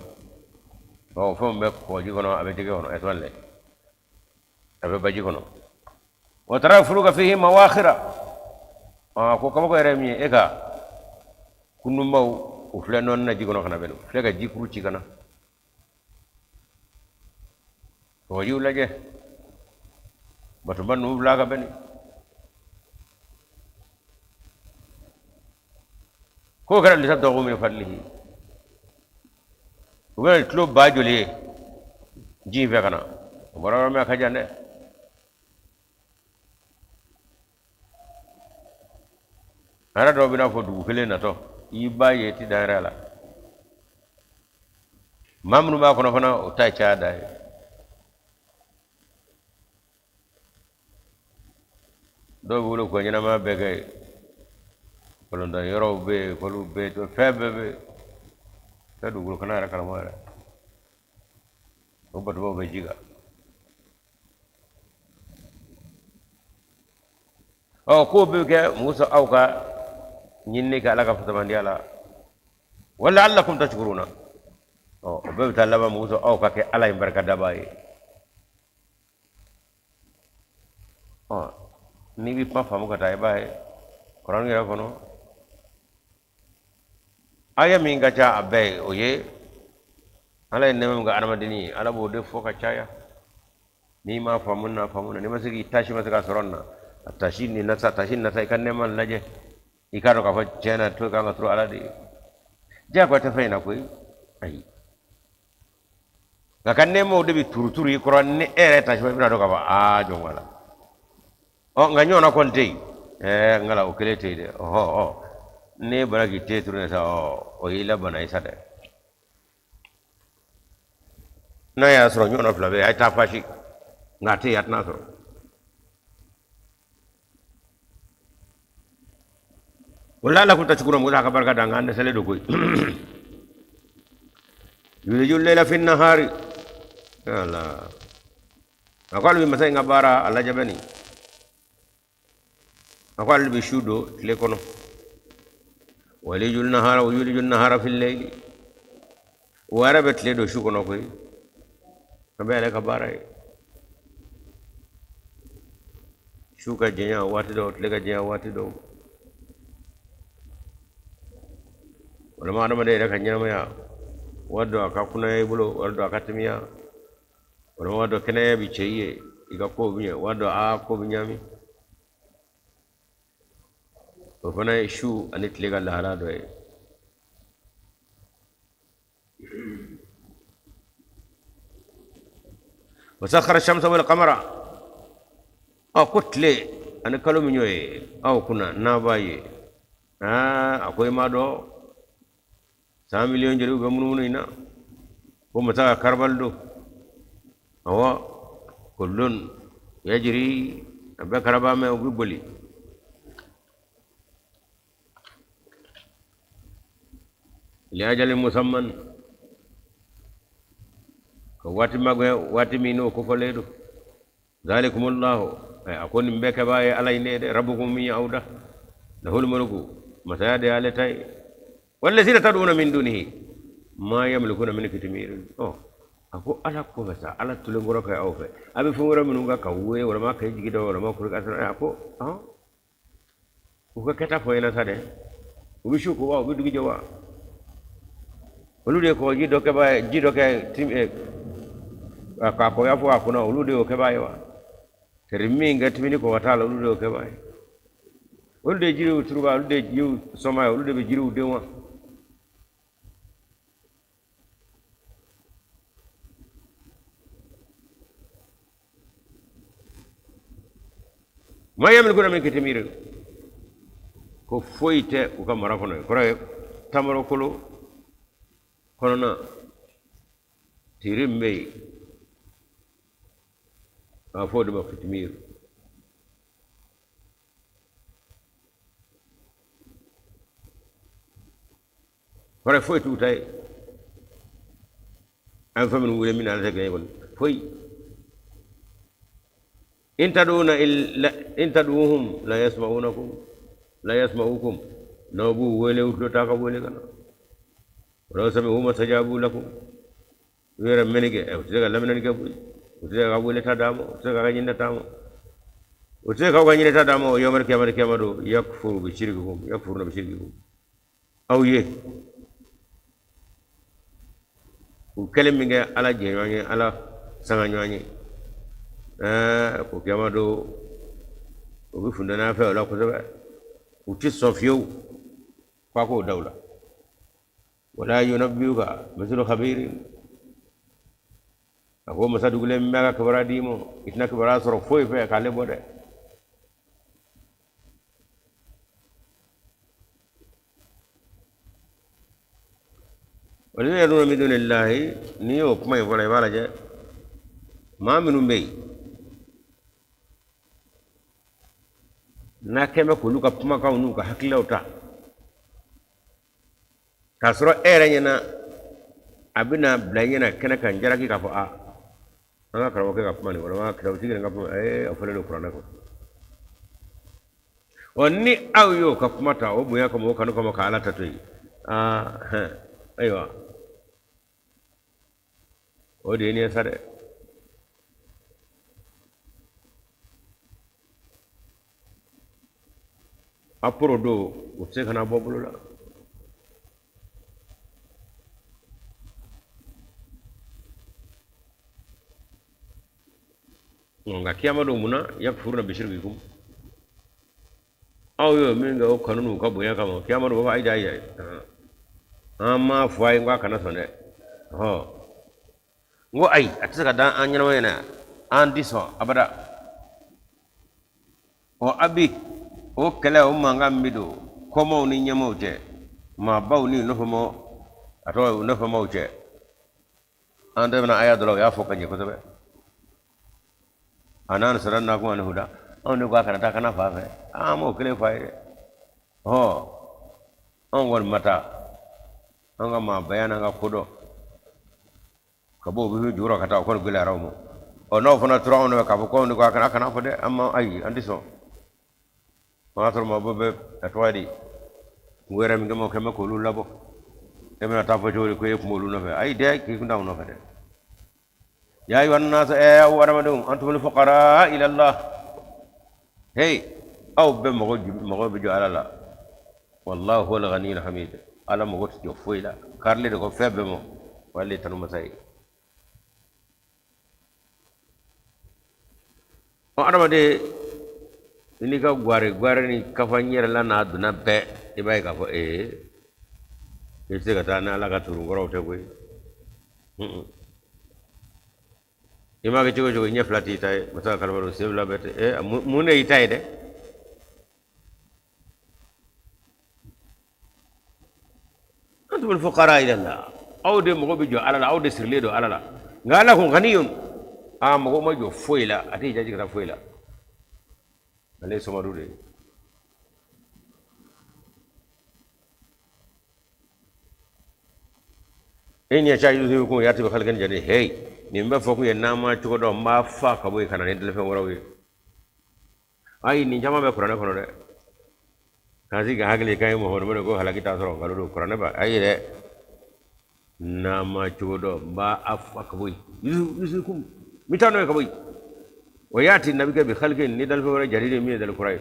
أو فهم به كوجي كونو أبتيكي كونو أتوان لي أبي بجي كونو وترى فروق فيه مواخرة ko kama ko remi eka kunu maw o fle non na jigono kana belo fle ga jikru ci kana ko yu laje batu banu blaga beni ko kala li tabdo min fadlihi wala club bajuli ji fe kana boro me ka jande ara do bina fo du kele na to iba yeti dara la mamnu ma kono fana o tay caada do bulo ko nyina ma bege ko ndo yoro be ko lu be to febe be ta du bulo kana ra kala mo ra o bado be jiga o ko be ke musa auka ñinni ka ala ka fatamandi ala wala allakum tashkuruna o be talaba muso o ka ke ala barka dabaye ni bi pa famu ka tay baye quran ngira kono aya min ga cha abe o ye ala ne mem ga armadini ala bo de fo ka chaya ni ma famuna ni masigi tashi masaka soronna tashin ni nasa tashin nasa kan ne man laje ikaro ka fa jena to ka ngatro ala di ja ko ta fayna koy ay ga kan ne mo de bi turu yi ko ne ere ta so bina do ka fa jo wala o nga nyona kon tey ngala o kele tey de ne bara gi te turu ne sa o ila bana isa de na ya so nyona flabe ay ta fashi ngate yat na so wala la kunta chukura muda kabar ka danga ande sele do koy yulijul layla fi nahari ala akal bi masay ngabara alla jabani akal bi shudo tile kono walijul nahara wa yulijul nahara fi al-layli warabat le do shu kono koy kabele kabara shuka jenya wati do tile ka jenya wati do wala ma dama de rek nyama ya wado aka kuna bulo wado aka timiya wala wado kene bi cheye iga ko bi wado a ko bi nyami to fana shu anit lega la hala do وسخر الشمس والقمر كتلي أنا كلام نيوي أو كنا نباي أكوي ما دو 100 million jelu be mun ina ko mata karbal do awa kullun yajri abe karaba me boli li ajalin musamman ko wati magwe wati mino ko foledo zalikumullahu ay akoni mbeke baye alaynede rabbukum min yauda lahul mulku masayade aletay wallazina tad'una min dunihi ma yamlikuna min kitmir ako ala ko basa ala tulungoro kay awfe abi fungoro minunga kawwe wala ma kay jigido wala ma ko kasra ako ko keta fo ina sade ubi shuko wa ubi dugi jawa olude ko jido ke ba jido ke tim ka ko ya fo akuna olude o ke ba yawa terminga timini ko watala olude o ke ba olude jiru turuba olude jiru soma olude be jiru dewa ma yamlikuna min kitmir ko foyte ko kamara kono ko tamaro kolo kono na tirimbe a fodi ma kitmir kore foytu tay an famin wule min ala tegay won foy in tad'uhum la yasma'ukum nabu wele utlo taka wele kana wala sami'u mastajabu lakum wera menige utega lamnan ke utega wele tadamo utega ganyina tamo utega ganyina tadamo yawmal qiyamati yakfuru bi shirkikum aw ye ku keleminge ala jeñoñe ala sangañoñe ko qiyamado o bi fundana fe wala ko sabe uti sofiyo kwa ko dawla wala yunabbiuka mithlu khabirin ako masadugule mega kabara dimo itna kabara soro foy fe kale bode wala yaduna min dunillahi ni o kuma wala wala je ma minum bey na keme ko luka kuma ka nuka hakilauta kasro era nyana abina blanyana kana kan jaraki ka fa anga karawo ke ka kuma ni wala ma karawo tigre ngap afale do qur'an ko onni awyo ka kuma ta o buya ka mo kanu ka ala tatoi aywa o de ni sare apuro do utse kana bobulu la nga kiyama do muna yakfuruna bi shirkikum aw yo minga o kanunu ka boya kama kiyama do ba ida ya amma fuai ngwa kana sonde ngo ai ataka dan anyana wena an diso abada o abi o kele o manga mido komo ni nyamote ma baw ni no famo ato no famo je ande na aya do ya foka je ko sabe anan saran na ko an huda on ni kwa kana ta kana fa fe mo kele fa ire on won mata on ga ma bayana ga kodo kabo bi juro kata ko gele rawmo o no fona tro on ka ko ni kwa kana fa de amma ai andi so matur ma bobe atwadi wera mi ngamo kema ko lu labo kema ta fa jori ko yef mo lu no fe ay de ki ko ndaw no fe de ya ayyuha an-nas wa ramadum antumul fuqara ila allah hey aw be mo be jo ala wallahu huwal ghaniyul hamid ala mo gotti jo foyla karle de ko febbe mo walli tanu masay o adama de ini ka gware ni kafanyera la na aduna be ibai ka fo ese ka ta na la ka turu ngoro te koy ima ke jogo nya flati tay mata ka baro sebla bete mune itay de antu antumul fuqara ila Allah aw de mo be jo alala aw de sirle do alala ngala ko ganiyun a mo mo jo foila ati jaji kata foila ale somaru de en ya chayu de ko yati be khalgan jani hey ni mba foku ye nama chuko do ma fa ka boy kana ne dele fe warawi ay ni jama be qur'an ko de kazi ga hagle kay mo hono ko halaki ta soro galu qur'an ba ay de nama chuko do ba afa ka boy yusukum mitano ka boy وياتي النبي بخلق ندل في جرير مي دل كراي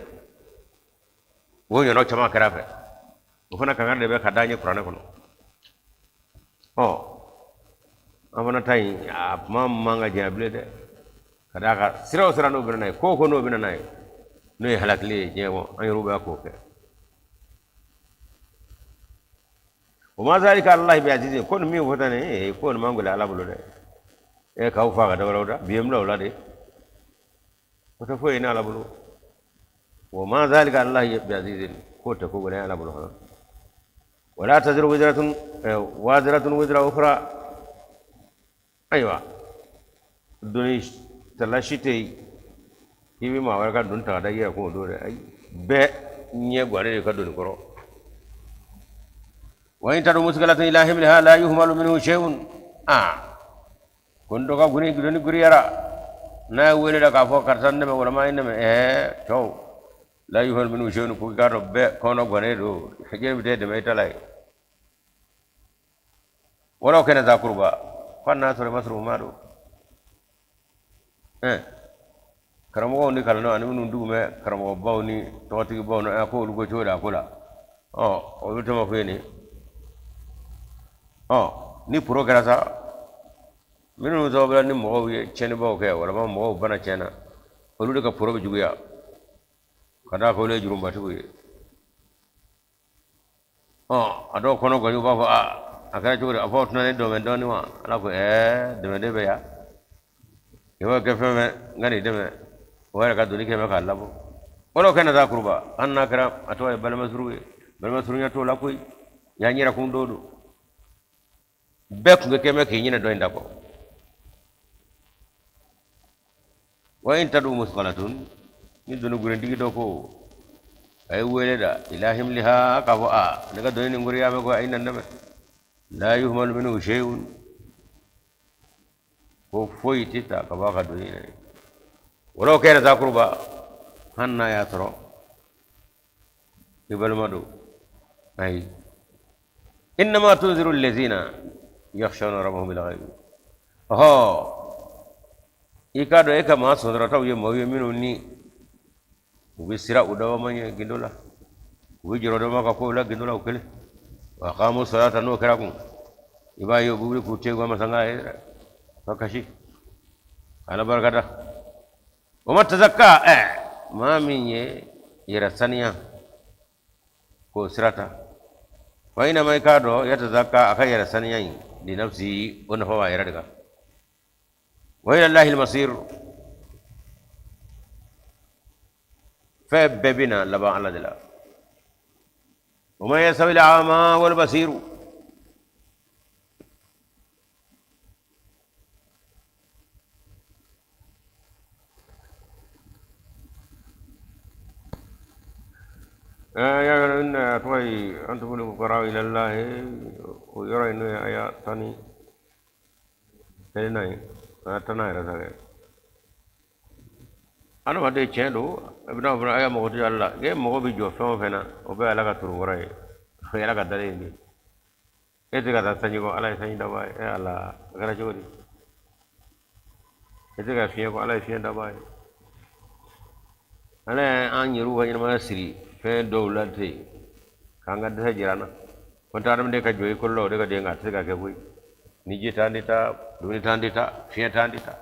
وين chama karafe ufana kangar de be khadanye qur'an kono amana tay mam manga jable de kada ka siraw sirano binay ko no binay no halakli jewo an ruba ko ke وما ذلك الله بعزيز كون مي فتane كون mangula ala bulu de e ka ufa ga dawra biyam lawla de وتفوي على بلو وما ذلك الله بعزيز كوتا كوغنا على بلو ولا تزر وازرة وزر أخرى أيوة الدنيا تلاشيتي كيف ما ورقة دون تادا يكون دور أي ب نيجواني كدون كرو وإن ترى مسكلة إلى حملها لا يهمل منه شيء كنتو كغني غني غريرا na wele da ka fo kartan ne wala ma inde me to la yuhal minu shenu ku garo be kono gone do hege be de me talai wala kana za kurba fanna sore masru madu karamo ni kala no ani minu dume karamo bawni toti bawno ko lu go choda kula o to ma feni ni progress minu zobra ni mo wi cheni bo ke wala ma mo bana chena olu daga poro juguya kada ko le jurumba tu ado kono go ba fa akara jugure afo tuna ne do men do ni wa ala ko de me de be ya yo ke fe me ngani de me wala ka duni ke me ka labo wala kana za kurba anna kara atwa bal masru nya to la koy ya nyira kun dodo be ko ke me ke nyina do ndako وإن تدعو مثقلة ندون غرندي دوكو أي ولدا إلههم لها كفاء نك دوني نغريا بكو أين النم لا يهمل منه شيء وفوي تتا كفاء دوني ولو كان ذا قربا هنا يا ترى يبل مدو أي إنما تنذر الذين يخشون ربهم بالغيب ikado eka ma sondra taw ye mawi minu ni ubi sira udawa manya gindola ubi jiro do maka ko la gindola ukele wa qamu salata no karakum ibayo bubi ku tego masanga fakashi ana barakata wa matazakka ma minye irasania ko sirata wa ina mai kado yatazakka akai irasania di nafsi ona fa wa iradaga وإلى الله المصير فببنا لبا على دلا وما يستوي الأعمى والبصير يا إن توي أنتم الفقراء إلى الله ويرى إنه آيات ثاني كلنا tana ira sare ana wade chendo ibna ibna aya mo to Allah ge mo bi jo fo fena o be ala ka turu ngore fe ala ka dare ni e te ka ta sanyi ko ala sanyi da ba e ala gara jodi e te ka fiye ko ala fiye da ba ala an yiru wa ma siri fe dowlate kanga da jirana ko ta dum de ka joyi ko lo de ka de ngat ka ke boy niji tandita duni tandita fiye tandita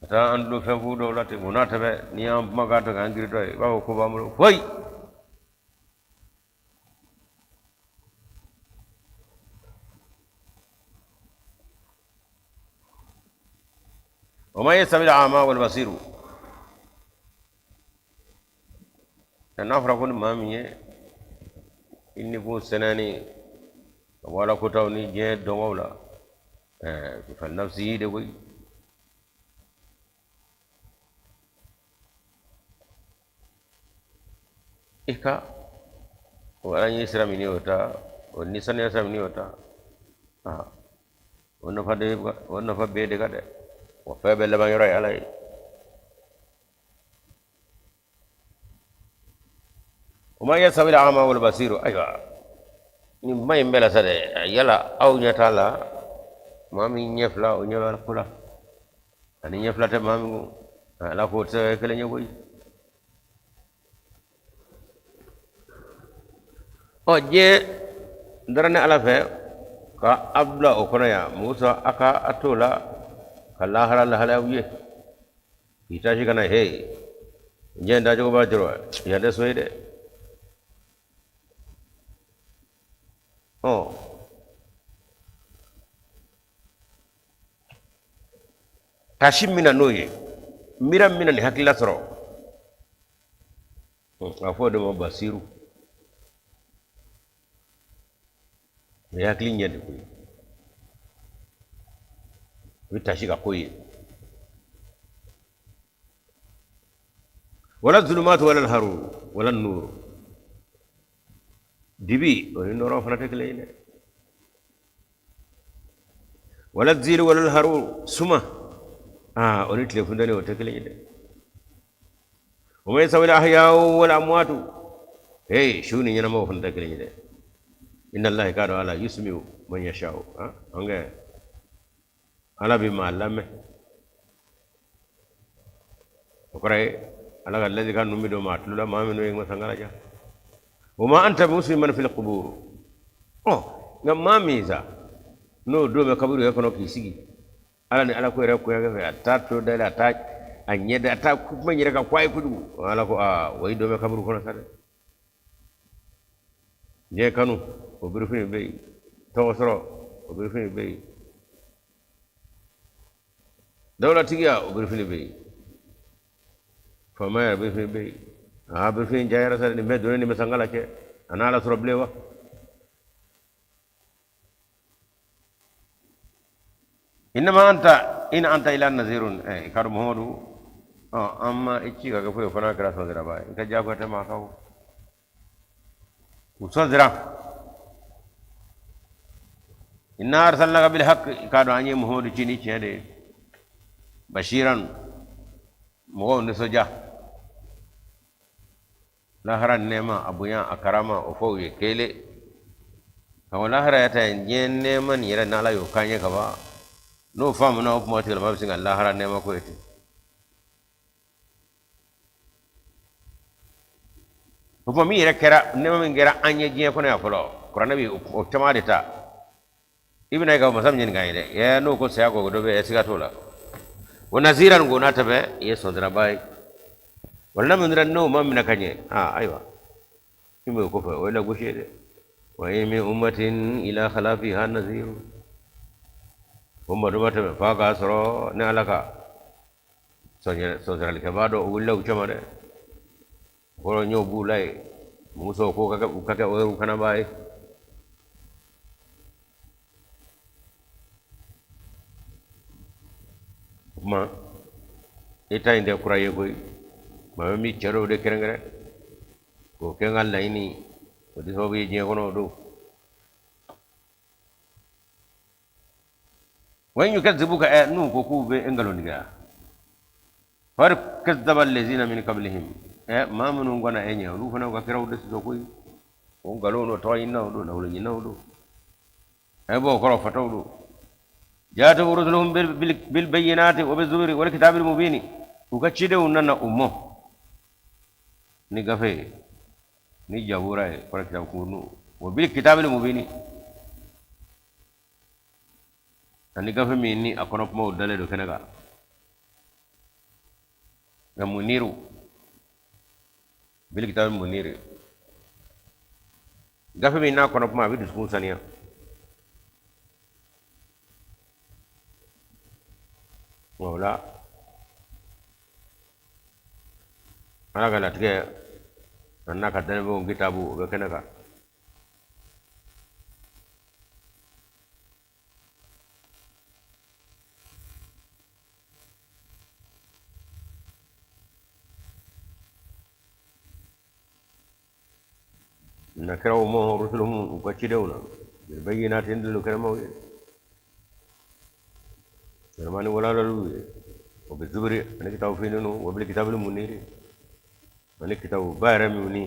ata andu femfu do lati munata be ni am magato ngiri to ba ko ba mu hoy وما يستوي الأعمى والبصير نفرق ما مية إني كون سناني wala ko taw ni je dongo la fa nafsi de koy ika wala ni isra mini wata woni sanya sa mini wata wonna fa be de kade wa fa be la ba yoro alay وما يستوي الأعمى والبصير أيوة ما ينبلا سده يلا أو نتالا ما من يفلا أو نيفلا كلا أني يفلا تمام لا فوت كلا نيوي أو جي درنا على فه كا أبلا أكنيا موسى أكا أتولا كلا هلا لهلا ويه يتاشي كنا هي جين داجو باجرو يا سويده tashim mina noye miram mina ni hakila soro afo de mo basiru ya hakili nyande ko wi tashika koye wala zulumat wala alharu wala nur dibi o noro fana tekle wala zil wala alharu suma oni telefondani o tekle de o may sawil ahya wala amwatu shuni nyana mo fana tekle de inna allahi kana ala yusmiu man yashau ange ala bi malame okore ala alladhi kan numido matulula mamino yeng sangala ja وما أنت مسلما في القبور نما ميزا no do me kaburu yakono kisigi ala ni ala ko re ko ya tato dala ta anyeda ta ku manyira ka kwai kudu ala ko way do me kaburu kono sade je kanu o biru fini be tawsoro o biru fini be dawla tigiya o biru fini be fama biru fini be biru fini jayara sade ni me do ni me sangala ke anala soro blewa إنما أنت إن أنت إلى نذير كار محمد أما إيشي كفوي فنا كراس وزرا باي إنك جاب كتير ما كاو وصزرا إن أرسلنا بالحق كار أني محمد تشيني تشيني بشيرا مغو نسوجا lahara nema abuya akarama ofo ye kele kawo lahara yata yen neman yira nala yo kanye kaba no famu na opmo til ma singa lahara nema ko eti opmo mi yira kera nema min gera anye jiye ko na folo qur'ana bi o tamade ta ibna ga masam nyen gaide ya no ko sa ko do be esiga tola wa naziran go na tabe yeso dra bay wala min ran no mam na kanye aywa kimi ko fa wala go shede wa min ummatin ila khalafiha nazir umma do mata fa ga soro ne alaka so dra ke bado wulla uchamade ko nyo bulai muso ko kaka o kana bay ma ita inde kuraye koy ma mi chero de kerengere ko kengal la ini ko di sobi je kono do wan yukazzibuka nu ko ku be engalo ndiga far kazzaba allazina min qablihim ma munu ngona enya lu fana ko kiraw de so koy o ngalo no to inna do nawlo ni nawdo bo ko fataw do jatu rusuluhum bil bayyinati wa bizuburi wal kitabil mubin ukachide unana ummo ni gafe ni jabura kwa kitabu kunu wa bil kitabil mubin ani gafe minni akono mo dale do kenaga na muniru bil kitabil munir gafe minna akono ma bi disku sania wala ana gala tige anna ka dane bo kitabu be kenaka نكره ما رسلهم وكشدونا بالبينات يندلوا كلامه كلامه ولا لولو وبالزبر أنا كتاب فينو وبالكتاب المنير أنا كتاب بارموني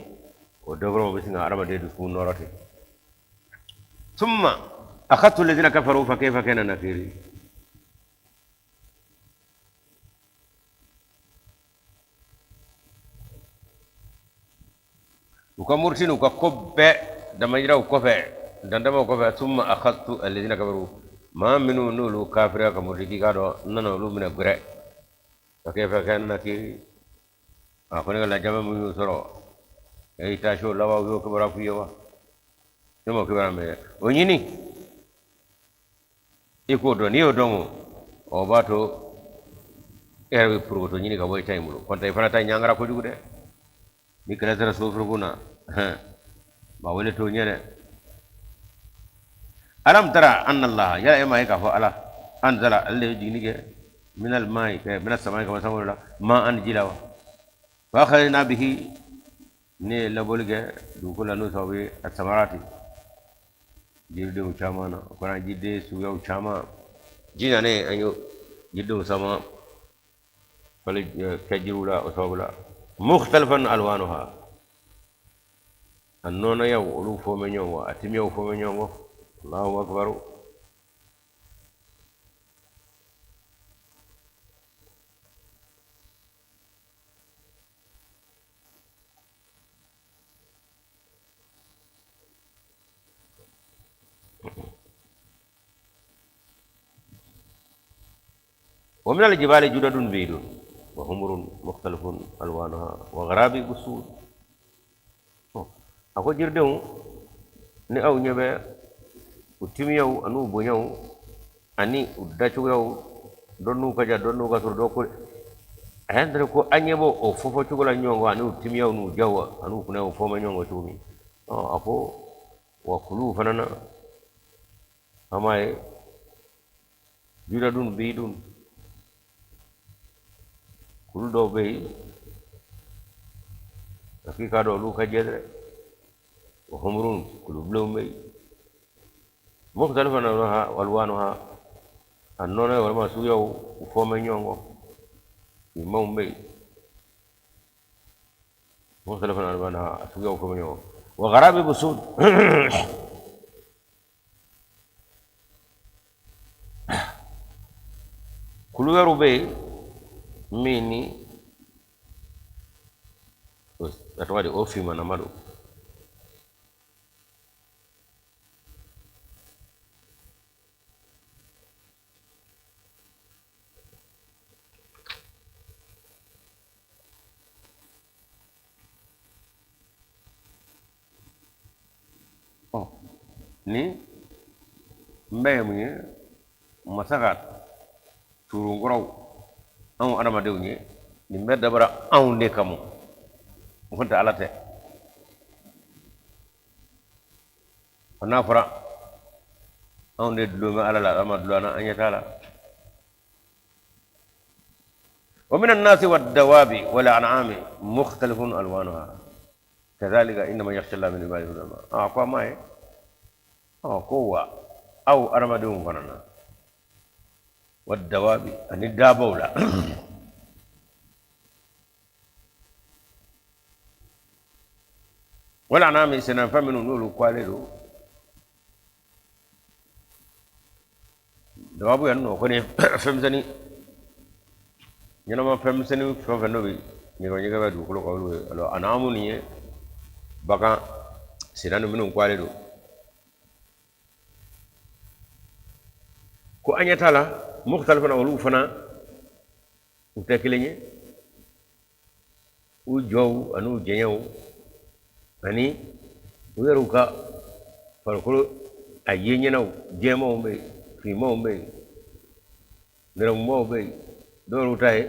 ودبروا بس عرب ديد سكون نورته ثم أخذت الذين كفروا فكيف كان نكيري وكمرسين وككب دم يجرا وكفى دندم وكفى ثم أخذت الذين كفروا ما منو نولو كافر كمرسيكي كادو ننولو من الغراء فكيف كان نكيري أخونا لا جمع من يسرو أي تاشو لوا ويو كبرا فيوا ثم كبرا مي ونيني iko do ni odongo o bato erbe purgoto nyini ka boy taymulo kon tay fana tay nyangara ko jugude ni kala tara so furguna ba wala to nyene alam tara anna allah ya ema ka fa ala anzala allahu jinige min al mai min as samai kama samula ma anjila wa khalina bihi ne labolge du kula no sawi at samarati jilde uchamana kona jidde suya uchama jina ne anyo jidde usama fali kajirula usawla mukhtalifan alwanuha annona yaw ulu fo menyongo atimyo fo menyongo allahu akbar ومن الجبال جدد بيض وحمر مختلف الوانها وغرابيب سود ako jirdew ni aw nyebe utimiyaw anu bonyaw ani uddachugaw donu kaja donu ka sur doko andre ko anyebo o fofo chugula nyongo anu utimiyaw nu jawa anu kuna o foma nyongo tumi ako wa kulu fanana amaye judadun bidun kulu do be hakika do lu kajedre وحمر قلوب لهم مختلفا والوانها النون والما سويو وفوم نيونغو في موم بي مختلفا والوانها سويو وفوم نيونغو وغرابي بسود كل يروبي ميني اتوادي اوفي ما نمالو ni mbay mi masakat turu ngorow an adama dew ni ni medda bara an de kamu kunta alate ana fara an de duluma alala ama dulana an yatala ومن الناس والدواب والأنعام مختلف ألوانها كذلك إنما يخشى الله من عباده العلماء أقوى ما هي قوة أو أرمدون فنانا والدواب أن الدابولة والأنعام سنة فمن نقول قالوا دواب ينو كوني فمسني ينما فمسني فمنوبي نيجا بدو كلو قالوا لو أنعام نيه بقى سنة منو قالوا ko anyatala mukhtalifan awlu fana uteklenye u jow anu jenyaw ani uyeruka farkulu ayenyenaw jemo be fimo be niramo be do rutaye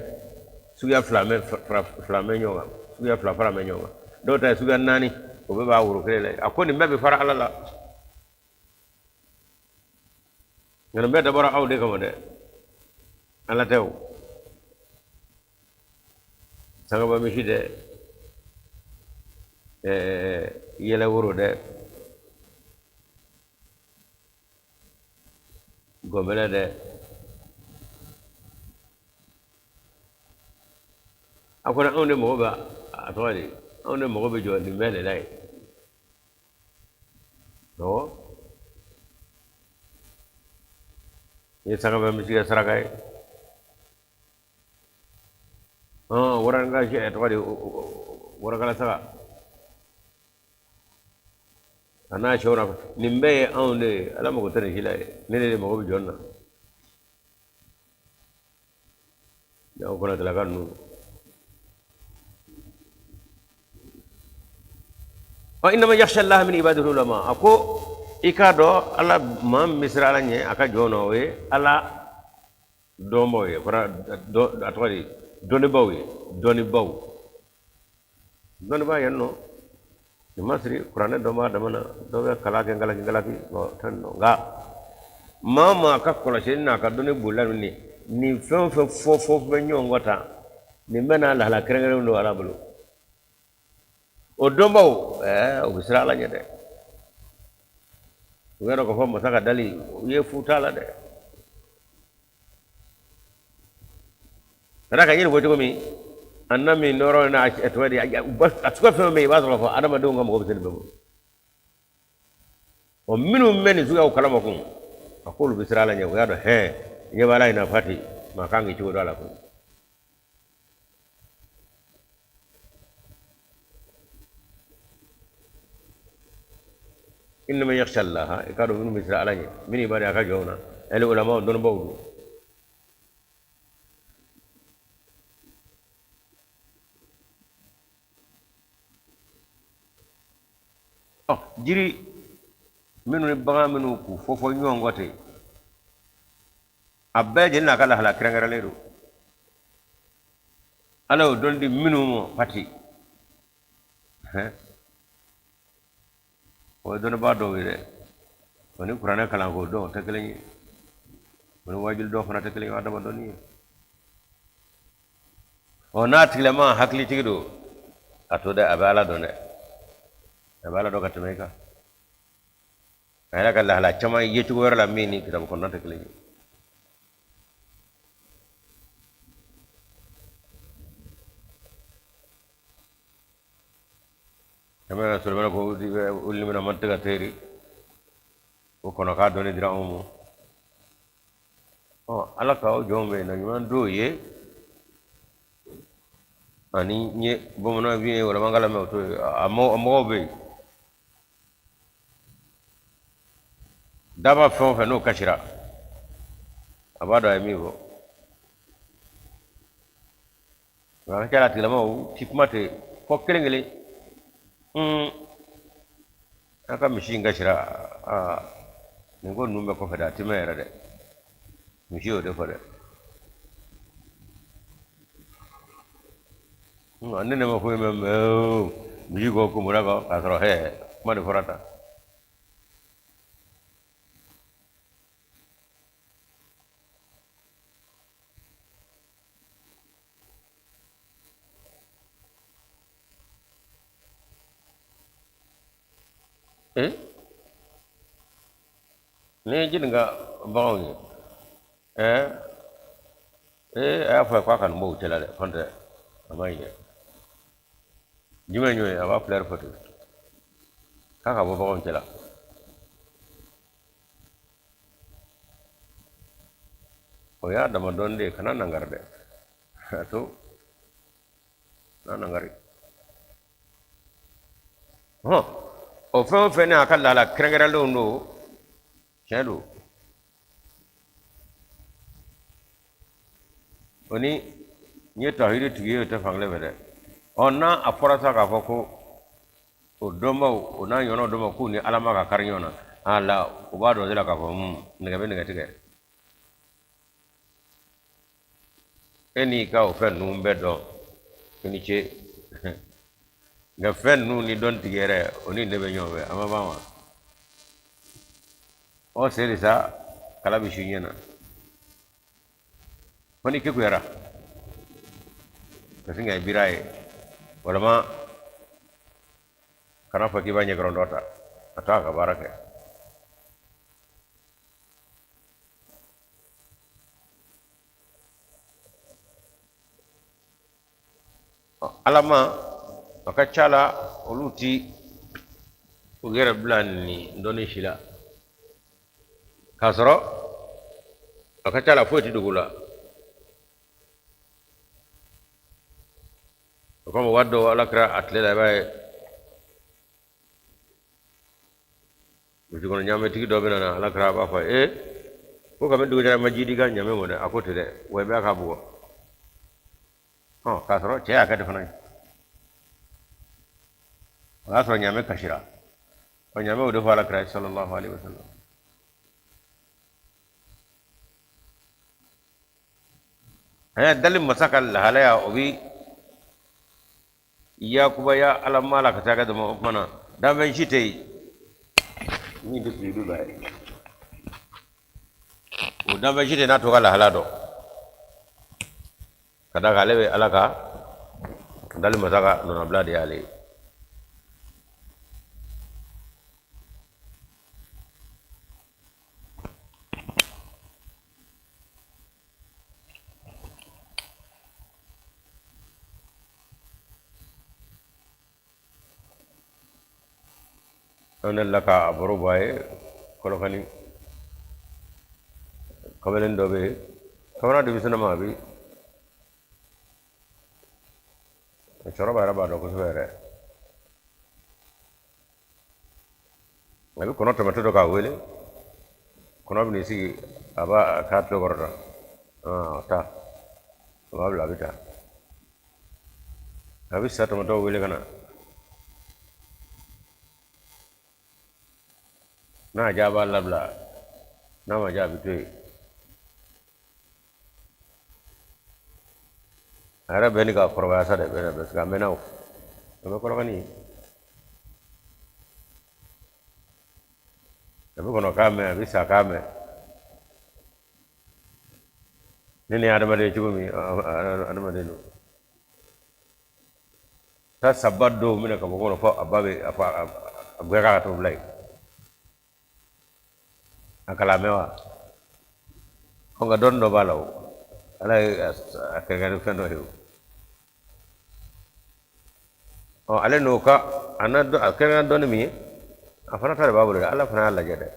suya flame nyonga suya flame nyonga do tay suya nani ko be ba wuro kele akoni mebe fara alala ngana mbedda bara awde kama de ala tew sanga ba mi hide yele wuro de gomele de akona on de mo ba atwali on de mo be jo ni mele dai no ye sanga be mi sarakai orang ga je atwali orang kala saka ana shora nimbe on de ala mo ko tane hilai ne mo be jonna ya ko na talaga nu wa inna ma yakhsha Allah min ibadihi ulama ako ikado ala mam misra ala nye aka jono we ala dombo ye para do atwali doni baw ye doni baw yanno ni masri qur'an do ma damana do be kala ke ngala ki no tan no nga mama ka kola shinna ka doni bulan ni fen fo be nyongota ni mena la krengere no ala bulu o dombo o bisra la nyede wero ko fo saka dali ye futala de raka yiri woto mi annami noro na atwadi atsuka fe me bazo fa adama do ngam ko bisel bebo o minu men zuga ko kalama kun akulu bisra la nyago yado he ye bala ina fati makangi ci wala ko إنما يخشى الله كانوا من مثل عليه من يبارك كجونا العلماء دون بودو جري منو نبغى منو كوفو نيون غوتي أبى جلنا كلا هلا كرنغرا ليرو ألو دون دي منو مو باتي ودون بادو ويري وني قرآن كلام كو دو تكلني وني واجل دو فنا تكلني هذا بدوني ونات لما حكلي تيرو أتودا أبالا دونه أبالا دو كتميكا أنا كلا هلا كما يجوا ورلا ميني كده بكون تكلني كما سلمان كو ولي من منطقة تيري وكنا كادوني درامو ala ka jombe na nyman doye ani nye bomona bi wala mangala me to amo be daba fon fe no kashira abado ay mibo wala kala tilamo tikmate ko kelengele aka mishinga shira ningo numbe ko feda timera de mishiyo de fada annene ma ko mem miji go ko muraga asro he ma de forata ne jinga bawo afa kwa kan mo tela de fonte amaye jima nyoy aba fleur photo kaka bo bawo tela o ya dama donde kana nangarde to na nangari o fe ne akalla la krengera lo no chelo oni nye tawhid tigiyo ta fangle bede onna aforasa ka foko o domo ona yono domo ku ni alama ka karnyona ala ubado dela ka fo nega tige eni ka o fe nu mbedo eni che ga fe nu ni don tigere oni nebe nyobe amaba wa o serisa kala bishunyena Fani ke kuyara kasi ngai birai wala ma kana fo k'i b'a ɲɛkɔrɔ ta a taa ka baara kɛ ala ma a ka ca la olu ti u yɛrɛ bila nin dɔnni si la k'a sɔrɔ a ka ca la foyi ti dogo la o kama waati dɔw ala kɛra a tile la i b'a ye misikɔnɔ ɲaamɛtigi dɔ bɛ na ala kɛra a b'a fɔ ko kabini dugu jɛra ma ji di ka ɲaamɛ mɔ dɛ a ko ten dɛ wa i b'a ka bugɔ k'a sɔrɔ cɛ y'a kɛ de fana ye o y'a sɔrɔ ɲaamɛ kasira o ɲaamɛ o de fɔ ala kɛra sallallahu alaihi wasallam dali masa ka lahalaya o bi yakubaya ala ma la ka taa kɛ dama o kumana danfɛn si tɛ yen min tɛ tile b'a ye o danfɛn si tɛ n'a to ka lahala dɔn ka da kan ale bɛ ala ka dali masa ka nɔnɔbila de y'ale ye an delila ka baro bɔ a ye kɔlɔkani kamalen dɔ bɛ yen kamana denmisɛnnin ma a bi cɛkɔrɔba yɛrɛ b'a dɔn kosɛbɛ yɛrɛ a bɛ kɔnɔ tɛmɛtɔ dɔ k'a wele kɔnɔ bɛ n'i sigi a b'a k'a tulo kɔrɔ ta a b'a bila a bɛ taa a bɛ sa tɛmɛtɔ wele ka na n'a ja b'a labila n'a ma ja a bɛ to yen a yɛrɛ bɛɛ ni ka kɔrɔbaya sa dɛ bɛɛ parce que a mɛnna o a bɛ kɔrɔkani a bɛ kɔnɔ k'a mɛn a bɛ sa k'a mɛn ne ni adamaden cogo min adamaden don ta saba dɔw minɛ ka bɔ kɔnɔ fɔ a ba bɛ a bɛɛ k'a ka to bila yen a kalamɛ wa nka dɔɔnin dɔ b'a la o ala ye a kɛrɛnkɛrɛn ni fɛn dɔ ye o ale n'o ka a kɛrɛnkɛrɛn dɔɔnin min ye a fana ta de b'a bolo dɛ ala fana y'a lajɛ dɛ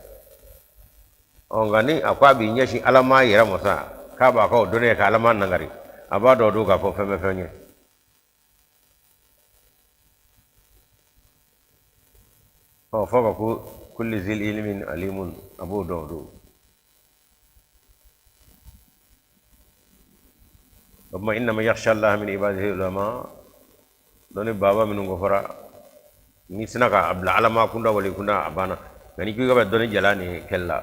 nka ni a ko a b'i ɲɛsin ala ma yɛrɛ ma sa k'a b'a ka o dɔnni ye ka ala ma nangari a b'a dɔn don k'a fɔ fɛn bɛ fɛn ye fɔ ka ko kulli zil ilmin alimun a b'o dɔn o don o tuma innama yakhsha allaha min ibadihi ulama dɔnni baba minnu ko fɔra n'i sina k'a bila ala ma kunda wali kunda a banna nka n'i ko i ka bɛ dɔnni jala ni kɛli la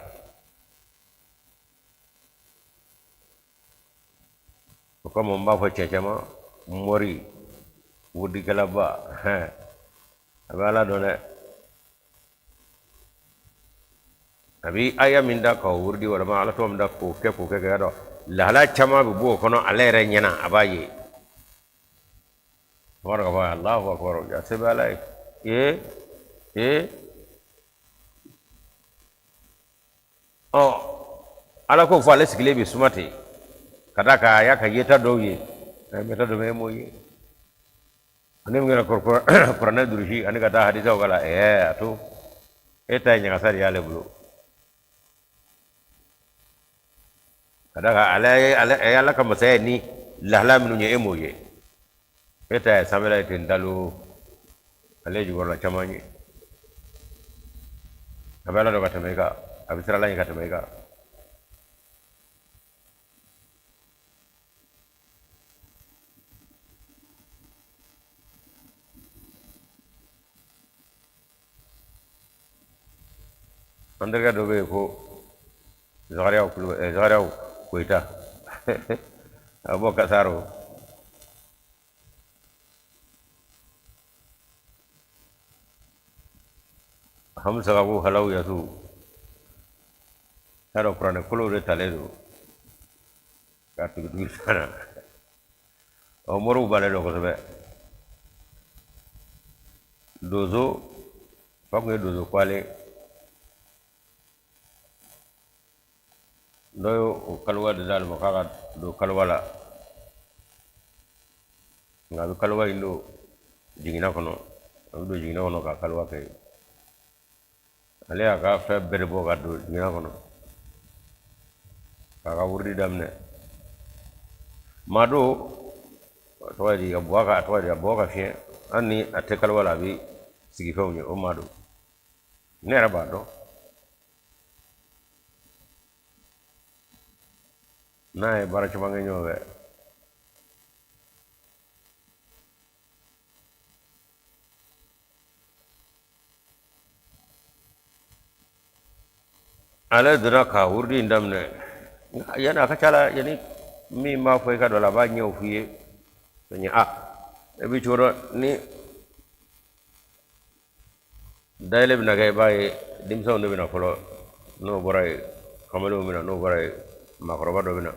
o kama n b'a fɔ cɛ caman mɔri wurudikɛlaba a bɛ ala dɔn dɛ a bi aya min da ka wurudi walama ala tɔgɔ min da k'o kɛ k'a dɔn lahala caman bɛ bɔ o kɔnɔ ale yɛrɛ ɲɛna a b'a ye wara ka fɔ Allahu akbar a se bɛ ala ye ala ko fɔ ale sigilen bɛ suma ten ka da kan a y'a ka yeta dɔw ye a ye mɛta dɔ bɛ m'o ye ani min kɛra kuranɛ durusi ani ka taa hadisaw kala a to e ta ye ɲagasa de y'ale bolo ka da kan ala ka masaya ni lahala minnu ye e m'o ye e ta ye sanfɛla ye ten dalo ale ye jukɔrɔla caman ye a bɛ ala dɔn ka tɛmɛ i kan a bɛ sirala ye ka tɛmɛ i kan an terikɛ dɔ bɛ yen ko zakariyaw koyita a bɔ kasaro hamsa ko halaw yasu t'a dɔn kuranɛ kolow de talen don k'a tugu fana mɔriw b'ale dɔn kosɛbɛ donso fa kun ye donso kwale dɔ ye o kaliwa de d'ale ma k'a ka don kaliwa la nka a bɛ kaliwa in don jiginna kɔnɔ a bɛ don jiginna kɔnɔ ka kaliwa kɛ ale y'a ka fɛn bɛɛ de bɔ ka don jiginna kɔnɔ k'a ka wurudi daminɛ maa don a tɔgɔ ye di a bɔ ka fiɲɛ hali ni a tɛ kaliwa la a bɛ sigi fɛnw ye o maa don ne yɛrɛ b'a dɔn n'a ye baara caman kɛ ɲɔgɔn fɛ ale donna ka wurudi in daminɛ yanni a ka ca la yanni min b'a fɔ i ka dɔ la a b'a ɲɛw f'i ye ɲɛ e bɛ cogo dɔ ni dayɛlɛ bɛna kɛ i b'a ye denmisɛnw de bɛna fɔlɔ n'o bɔra ye kamalenw bɛna n'o bɔra ye maakɔrɔba dɔ bɛna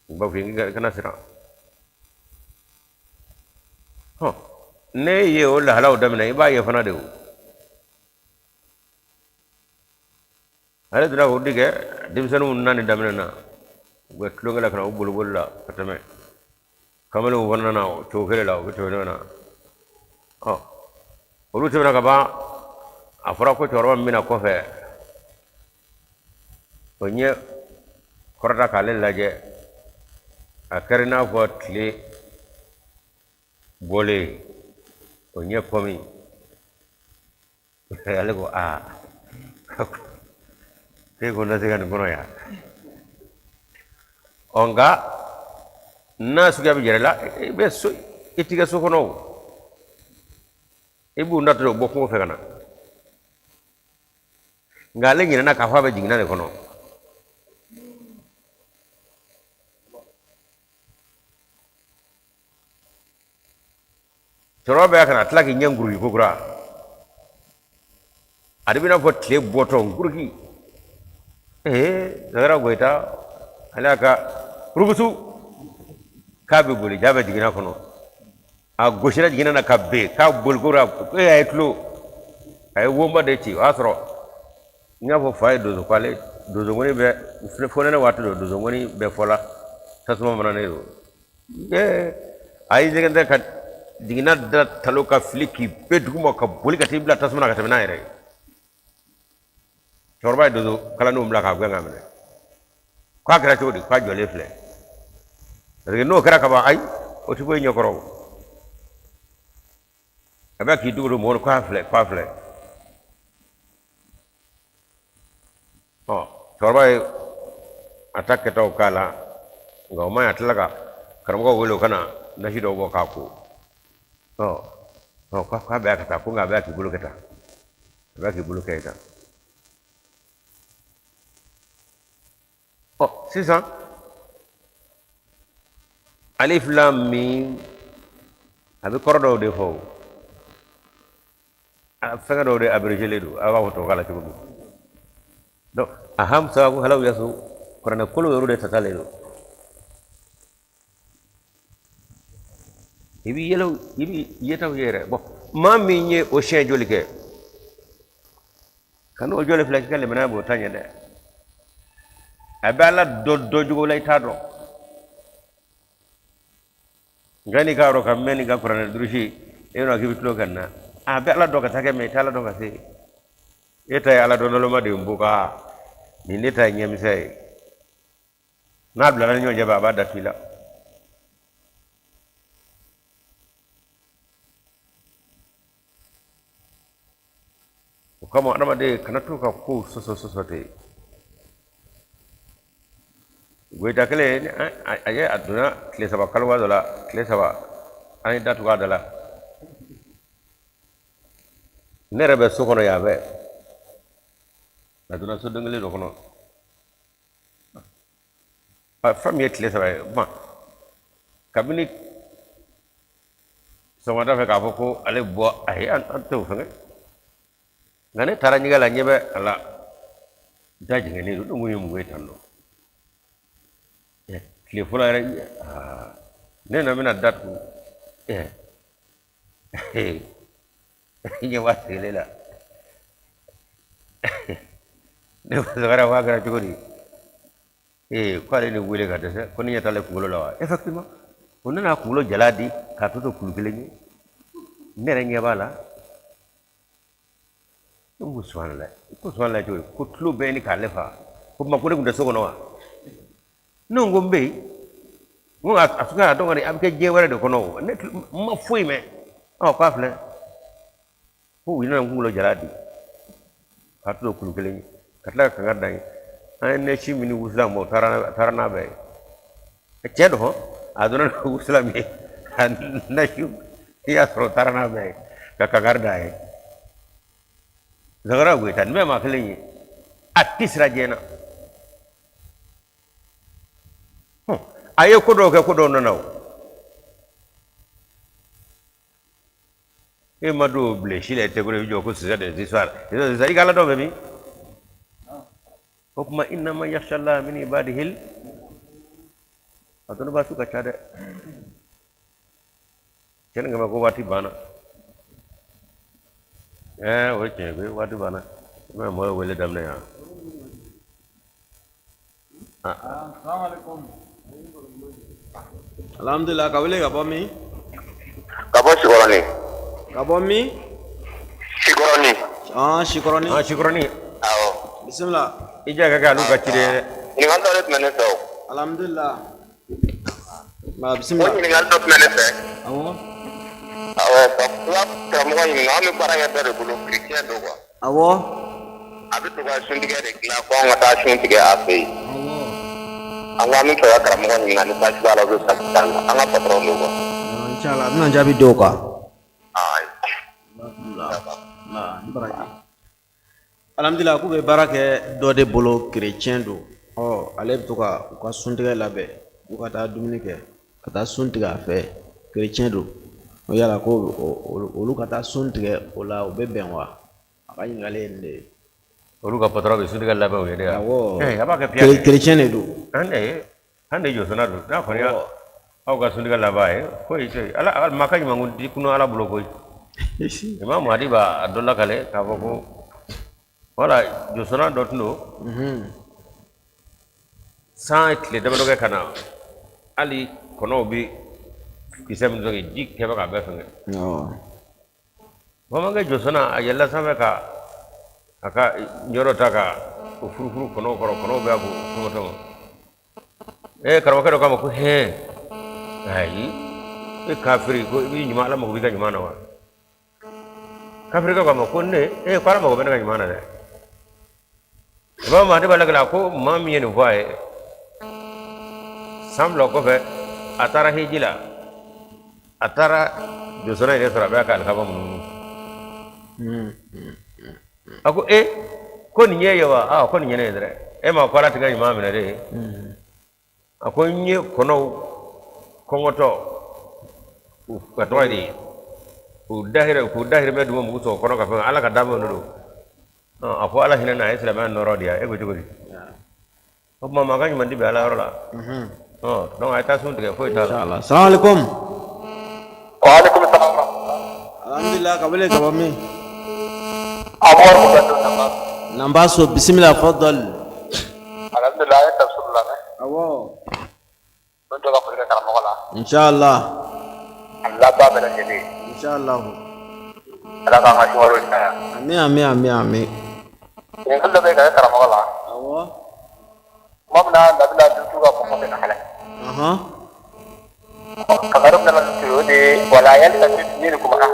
u b'a fɔ i kana siran ne ye o lahalaw daminɛ i b'a ye fana de o ale donna k'o di kɛ denmisɛnninw nani daminɛ na u bɛ tulonkɛ la ka na u boliboli la ka tɛmɛ kamalenw fana nana o cogo kelen la u bɛ tɛmɛ na olu tɛmɛna ka ban a fɔra ko cɛkɔrɔba min bɛna kɔfɛ o ɲɛ kɔrɔta k'ale lajɛ a kɛra i n'a fɔ tile bɔlen o ɲɛ kɔmi ale ko e ko n tɛ se ka nin kɔnɔ yan nka n'a suguya bɛ yɛrɛ la i bɛ so i t'i kɛ so kɔnɔ o i b'u natɔ o bɔ kungo fɛ ka na nka ale ɲinɛna k'a fɔ a bɛ jiginna de kɔnɔ cɛkɔrɔba bɛ ka na tila k'i ɲɛ nguruki kokura a de bɛ n'a fɔ tile bɔtɔ nguruki Zagara Goyita ale y'a ka rubutu k'a bɛ boli jaa bɛ jiginna kɔnɔ a gosira jiginna na ka ben k'a bolikora a ye tulo a ye wonba de ci o y'a sɔrɔ n y'a fɔ fa ye donso ko ale donsokɔni bɛ fonɛnɛ waati dɔ donsokɔni bɛɛ fɔla tasuma mana ne don a y'i jɛgɛn ka jiginna da talo ka fili k'i bɛɛ duguma ka boli ka t'i bila tasuma na ka tɛmɛ n'a yɛrɛ ye cɛkɔrɔba ye donso kalandenw bila k'a gɛn ka minɛ k'a kɛra cogo di k'a jɔlen filɛ parce que n'o kɛra ka ban ayi o tɛ foyi ɲɛkɔrɔ o a bɛ k'i dogo don mɔgɔ k'a filɛ cɛkɔrɔba ye a ta kɛtaw k'a la nka o ma ɲi a tila ka karamɔgɔ wele o ka na nasi dɔw bɔ k'a ko k'a bɛ ka taa ko nka a bɛ k'i bolo kɛ tan a bɛ k'i bolo kɛ tan sisan alif lam mim a bɛ kɔrɔ dɔw de fɔ fɛngɛ dɔw de abrégé don a b'a fɔ tubabukan na cogo min donc a hamsa ko halaw yasu kuranɛ kolo yɔrɔ de tatalen don i bɛ yetaw ye yɛrɛ maa min ye o siɲɛ joli kɛ ka n'o joli filɛ k'i ka lemɛnaya b'o ta ɲɛ dɛ a bɛ ala dɔ jogo la i t'a dɔn nka n'i ka yɔrɔ ka mɛn n'i ka kuranɛ durusi e bɛna k'i bɛ tulo ka na a bɛ ala dɔn ka taa kɛ mɛ i tɛ ala dɔn ka se e ta ye ala dɔnlama de ye n bɔ ka nin ne ta ye ɲɛmisɛn ye n'a bilala ni ɲɔgɔn cɛ a b'a datu i la o kama adamaden kana to ka kow sɔsɔ ten Goyita kelen a donna tile saba kaliwa dɔ la tile saba an ye datugu a da la ne yɛrɛ bɛ so kɔnɔ yan fɛ a donna soden kelen dɔ kɔnɔ fɛn min ye tile saba ye kabini sɔgɔmada fɛ k'a fɔ ko ale bɔ a ye an tɛ o fɛngɛ nka ne taara ɲɛgɛn la ɲɛ bɛ a la da jɛngɛnnen don don ye mun ye tan nɔ tile fɔlɔ yɛrɛ ne nana bɛna datugu ɲɛ b'a sigilen la ne ko sagara wa gara cogo di ko ale ni wele ka dɛsɛ ko ni ɲɛ t'ale kunkolo la wa effectivement o nana kunkolo jala di k'a to kulu kelen ye ne yɛrɛ ɲɛ b'a la ne ko subhanallah ko subhanallah cogo ko tulo bɛɛ ni k'ale fa ko tuma ko ne tun tɛ so kɔnɔ wa ne ko n bɛ yen n ko a fɔ k'a dɔn kɔni a bɛ kɛ diɲɛ wɛrɛ de kɔnɔ o ne ma foyi mɛn k'a filɛ ko u nana kunkolo jala di k'a to kulu kelen ye ka tila ka kangari da n ye an ye ne si min ni wusulan bɔ o taara n'a bɛɛ ye cɛ dɔ a donna ni wusulan min ye a na si i y'a sɔrɔ o taara n'a bɛɛ ye ka kangari da a ye Zagara goyita ni bɛɛ maa kelen ye a ti sira diɲɛ na a ye ko dɔw kɛ ko dɔw nana o e ma don bilesi la i tɛ ko i jɔ ko sisan de sisan i ka ala dɔn bɛ min o kuma innama yakhsha min ibadihil a dɔnniba su ka ca dɛ cɛnni kama ko waati banna o ye tiɲɛ ye waati banna i bɛ mɔgɔw wele daminɛ yan alhamdulillah ka wele ka bɔ min ka bɔ Sikɔrɔni ka bɔ min Sikɔrɔni Sikɔrɔni Sikɔrɔni awɔ bisimila i jɛ ka kɛ alu ka ci de dɛ ɲininkali dɔ de tun bɛ ne fɛ o alhamdulillah o bisimila ɲininkali dɔ tun bɛ ne fɛ awɔ ka fula karamɔgɔ ɲininka an bɛ baara kɛ dɔ de bolo chrétien don quoi awɔ a bɛ to ka suntigɛ de dilan ko an ka taa sun tigɛ a fɛ yen an ko an bɛ fɛ ka karamɔgɔ ɲininka ni baasi b'a la o bɛ sa tan na an ka patron don quoi inshallah a bɛna jaabi d'o kan alhamdulillah k'u bɛ baara kɛ dɔ de bolo chrétien don ale bɛ to ka u ka suntigɛ labɛn u ka taa dumuni kɛ ka taa sun tigɛ a fɛ chrétien don o yala ko olu ka taa sun tigɛ o la u bɛ bɛn wa a ka ɲininkali ye nin de ye olu ka patron bɛ suntigɛ labɛn o ye dɛ awɔ a b'a kɛ piyɛ chrétien de don an de jɔsɔnna don n'a kɔni aw ka suntigɛ laban ye foyi tɛ ala maa ka ɲumankun di kunun ala bolo koyi imam mahdi b'a dɔ lakale k'a fɔ ko wala jɔsɔnna dɔ tun don san tile damadɔ kɛ ka na hali kɔnɔw bɛ kisɛ min sɔrɔ ji kɛ bɛ k'a bɛɛ fɛngɛ bamankɛ jɔsɔnna a yɛlɛla sanfɛ ka a ka ɲɔrɔ ta ka o furufuru kɔnɔw kɔrɔ kɔnɔw bɛ a ko tɔmɔtɔmɔ karamɔgɔkɛ dɔ k'a ma ko ayi e kafiri ko i b'i ɲuman ala mago b'i ka ɲuman na wa kafirikɛ k'a ma ko ne ko ala mago bɛ ne ka ɲuman na dɛ imam mahdi b'a lagɛlɛ ko maa min ye nin fɔ a ye san fila kɔfɛ a taara hiji la a taara jɔsɔnna in de sɔrɔ a bɛ ka alikaba munumunu a ko ko nin ye wa ko nin ye ne ye dɛrɛ e ma ko ala tɛ ka ɲuman minɛ de a ko n ye kɔnɔw kɔngɔtɔ ka tɔgɔ de k'u dahirimɛ d'u ma mugu sɔgɔ kɔnɔ ka fɛn ala ka danbew de don a fɔ ala hinɛ na a ye silamɛya nɔrɔ de e ko cogo di o tuma maa ka ɲuman di bɛ ala yɔrɔ la donc a ye taa sun tigɛ foyi t'a la salamaleykum waaleykum salaam alhamdulillah ka wele ka bɔ min namba so bisimila fadal alhamdulillah a ye tafsir lamɛn awɔ n bɛ to ka foli kɛ karamɔgɔ la inshallah Allah ba bɛɛ lajɛlen inshallah ala k'an ka sunkalo caya amin ɲininkali dɔ bɛ ka kɛ karamɔgɔ la awɔ tuma min na nabila dusu ka kɔngɔ bɛ na halɛ kangaro min nana to o de ye wala yali ka se ni kuma na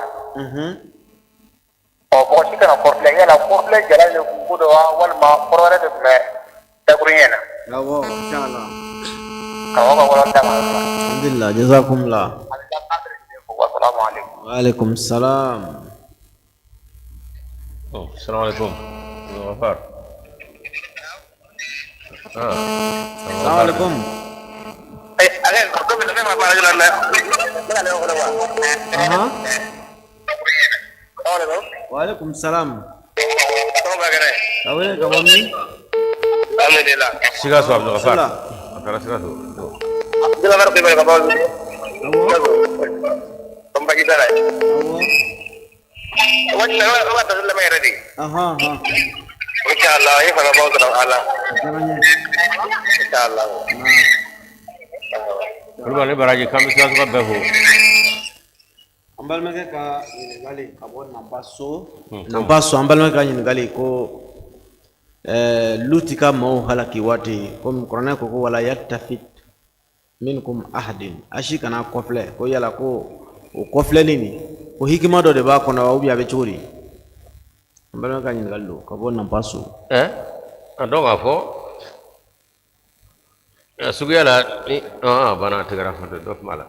mɔgɔ si kana kɔrɔfilɛ yala kɔrɔfilɛ jala le kun ko dɔ wa walima kɔrɔ wɛrɛ de tun bɛ dakuruɲɛ na awɔ inshallah karamɔgɔ ka wala dama alhamdulillah jazakumullah wassalamu alaikum wa alaikum salam assalamualaikum Wafar assalamualaikum waalaikum salam kawele ka bɔ min Sikaso Abdul Ghaffar a taara Sikaso inshallah e fana bawo da ala inshallah kulubali baraji kam isla ko be ho an balimakɛ ka ɲininkali ka bɔ nanba so an balimakɛ ka ɲininkali ko luti ka maaw halaki waati komi kuranɛ ko ko wala yaktafit minkum ahadin ashi kana kɔfilɛ ko yala ko o kɔfilɛli nin ko hikima dɔ de b'a kɔnɔ wa a bɛ cogo di an balimakɛ ka ɲininkali don ka bɔ nanba so a dɔn k'a fɔ suguya la ni bana tigɛra fɔ dɔ kuma la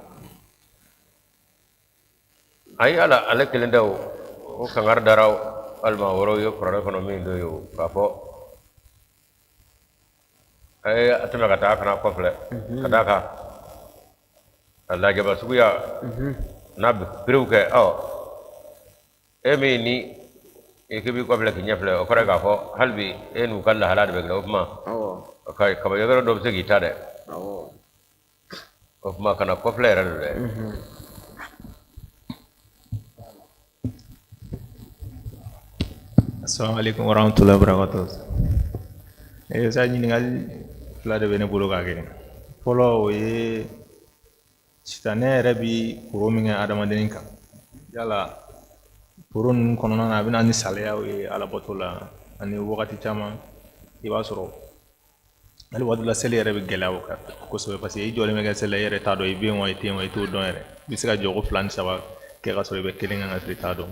ayi ala ale kelen tɛ o kangari dara walima wɔrɔw ye kuranɛ kɔnɔ min do ye k'a fɔ a tɛmɛ ka taa kana kɔfilɛ ka daa kan a lajaba suguya n'a bɛ perew kɛ e min ni i k'i b'i kɔfilɛ k'i ɲɛfilɛ o kɔrɔ ye k'a fɔ hali bi e n'u ka lahala de bɛ kɛ o kuma kaba yɔrɔ dɔ bɛ se k'i ta dɛ o kuma kana kɔfilɛ yɛrɛ do dɛ Assalamu alaikum warahmatullahi wabarakatuh. Saya ɲininkali fila de bɛ ne bolo ka kɛ. Fɔlɔ o ye sitanɛ yɛrɛ bi foro min kɛ adamadennin kan. Yala foro ninnu kɔnɔna na a bɛna ni saliyaw ye alabato la ani wagati caman i b'a sɔrɔ hali waati la seli yɛrɛ bɛ gɛlɛya o kan kosɛbɛ parce que i jɔlen bɛ kɛ seli la i yɛrɛ t'a dɔn i bɛ yen wa i tɛ yen wa i t'o dɔn yɛrɛ. I bɛ se ka jɔ ko 2 ni 3 kɛ ka sɔrɔ i bɛ kelen kan ka sɔrɔ i t'a dɔn.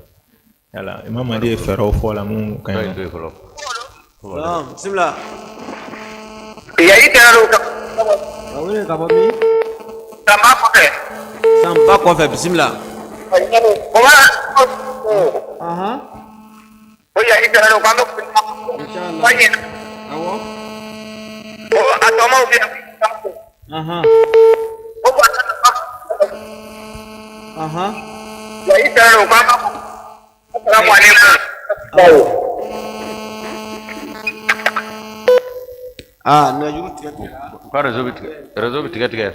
Yala Imam Mahdi ye fɛɛrɛw fɔ la mun ka ɲi bisimila ya i tɛra ka wele ka bɔ min sama kɔfɛ sanba kɔfɛ bisimila o ma o ya i tɛra ka bɛ kuma ɲɛ awɔ o a tɔmaw bɛ o ba ya i tɛra ka assalamu alaikum nɛgɛjuru tigɛ ka réseau bɛ tigɛ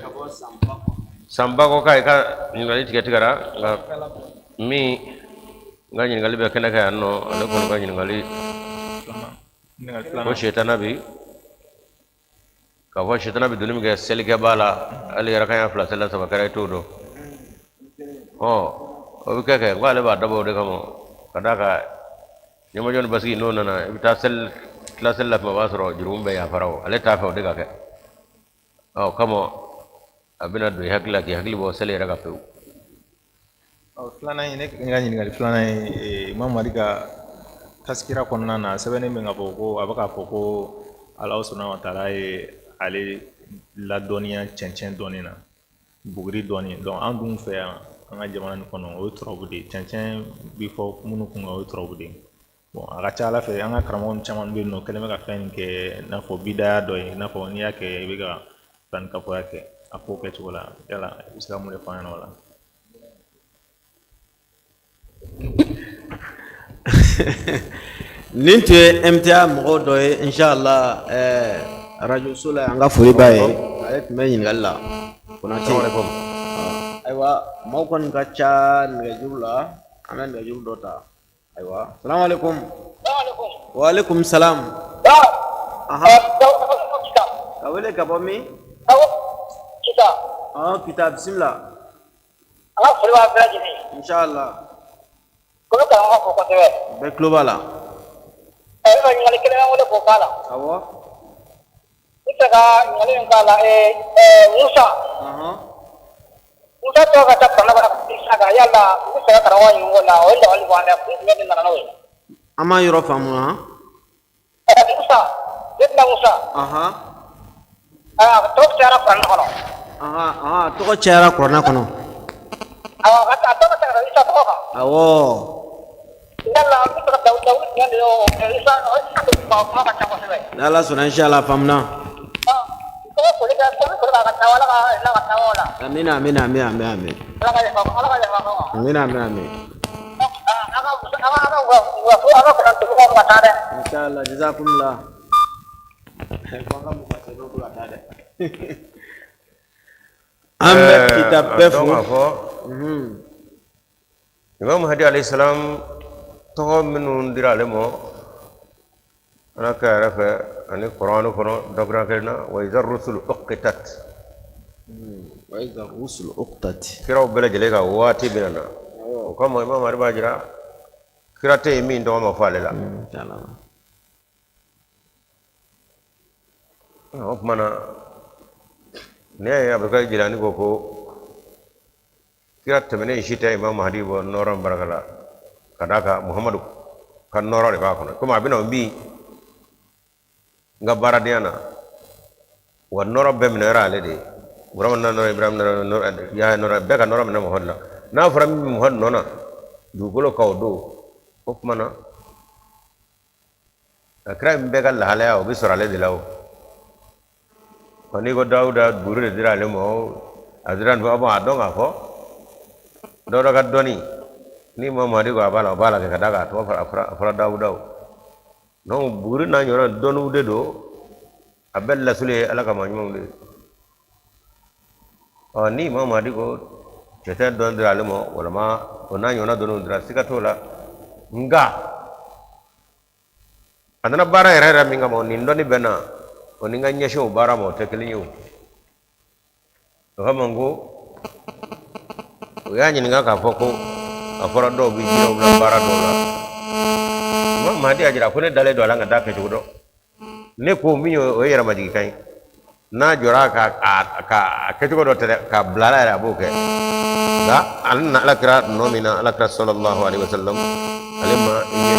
sanba ko k'a ye ka ɲininkali tigɛra nka min n ka ɲininkali bɛ kɛnɛ kan yan nɔ ale kɔni ka ɲininkali ko sitana bi k'a fɔ sitana bi donni min kɛ selikɛ b'a la hali yɛrɛ kan ya 2 seli la 3 kɛra i t'o dɔn o bɛ kɛ n ko ale b'a dabɔ o de kama ka d'a kan ɲɛmajɔ ni basigi n'o nana i bɛ taa tila seli la tuma b'a sɔrɔ jurumu bɛɛ yafara o ale t'a fɛ o de ka kɛ kama a bɛna don i hakili la k'i hakili bɔ seli yɛrɛ ka pewu filanan ye ne ka ɲininkali filanan ye Imam Mahdi ka taskira kɔnɔna na sɛbɛnnen bɛ ka fɔ ko a bɛ k'a fɔ ko Alahu subahanahu wa taala ye ale ladɔnniya cɛncɛn dɔɔnin na buguri dɔɔnin donc an dun fɛ yan an ka jamana nin kɔnɔ o ye turabu de ye cɛncɛn bi fɔ minnu kun kan o ye turabu de ye bon a ka ca ala fɛ an ka karamɔgɔ caman bɛ yen nɔ kɛlen bɛ ka fɛn kɛ i n'a fɔ bidaya dɔ ye i n'a fɔ n'i y'a kɛ i bɛ ka filanikafoya kɛ a k'o kɛcogo la yala i bɛ se ka mun de fɔ an ɲɛna o la nin tun ye MTA mɔgɔw dɔ ye inshallah radio so la an ka foli b'a ye ale tun bɛ ɲininkali la Konate ayiwa maaw kɔni ka ca nɛgɛjuru la an bɛ nɛgɛjuru dɔ ta ayiwa salamu alaikum wa alaikum salam ka wele ka bɔ min kita bisimila an ka foli b'a bɛɛ lajɛlen inshallah ko bɛ karamɔgɔ fo kosɛbɛ bɛɛ tulo b'a la e bɛ ɲininkali kelen wele k'o k'a la awɔ i tɛ ka ɲininkali min k'a la Musa Musa tɔgɔ ka taa karamɔgɔ ka kisa kan yala u bɛ se ka karamɔgɔ ɲininka o la o ye dabali ban dɛ kun jumɛn de nana n'o ye an m'a yɔrɔ faamu na Musa ne tɛna Musa tɔgɔ cayara kuranɛ kɔnɔ tɔgɔ cayara kuranɛ kɔnɔ awɔ a tɔgɔ cayara Isa tɔgɔ kan awɔ yala u bɛ se ka Dawuda jumɛn de ye o Isa kuma ka ca kosɛbɛ ni Ala sɔnna inshallah faamuna foli b'a ka taa Ala ka taa o la amina amina amina amina Ala ka yafa amina amina amina inshallah jazakumullah an bɛ kita bɛɛ fo Imam Mahdi alayhi salam tɔgɔ minnu dira ale ma أنا كعرف أن القرآن كنا دبرنا كنا وإذا الرسل أقتت وإذا الرسل أقتت كراو بلا جليكا واتي بيننا وكما إمام أربعة جرا كراتي يمين دوما فاللا إن شاء الله وكمانا نيا أبغى جلاني كوكو كرات تمني شيتا إمام مهدي ونورم بركلا كذاك محمد كان نورا لباكونا كم أبينا بي ngabara diana wa nora be minera alede burama nora ibrahim nora ya nora be ka nora minna mohalla na fara mi mohon nona du golo kawdo okmana akra be ka lahala ya obi sora le dilaw pani go dauda buru de dira le mo adran ba ba adonga ko dora ka doni ni mo mari go abala bala ka daga to fara dauda non buru na nyora donu de do abel la sule ala ka manyu de ni ma madi ko cheta don dra le mo wala ma ona nyona donu dra sikatola nga adana bara era minga mo nindo ni bena oninga nyesho bara mo tekelinyu to mango ya nyinga ka foko afora do bi jiro bla bara do la madi ajira ko ne dale do ala ngada ke judo ne ko mi o yera maji kai na jora ka ke judo tere ka blala ra bo ke da anna ala kira nomina ala kira sallallahu alaihi wasallam alima inge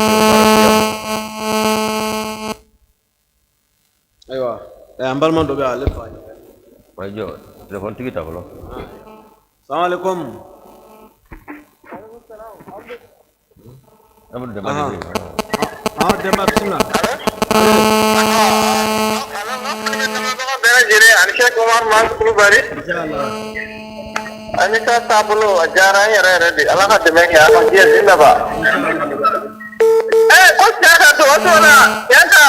aywa ambal man do be ale fa majo telefon tigi ta ko assalamu alaikum amul de mali dema bismillah Anisha Kumar Masuk Bari. Anisha Sabulu Ajara ya ready. Allah ka deme ya ko dia jinda ba. Ko jara to na yanta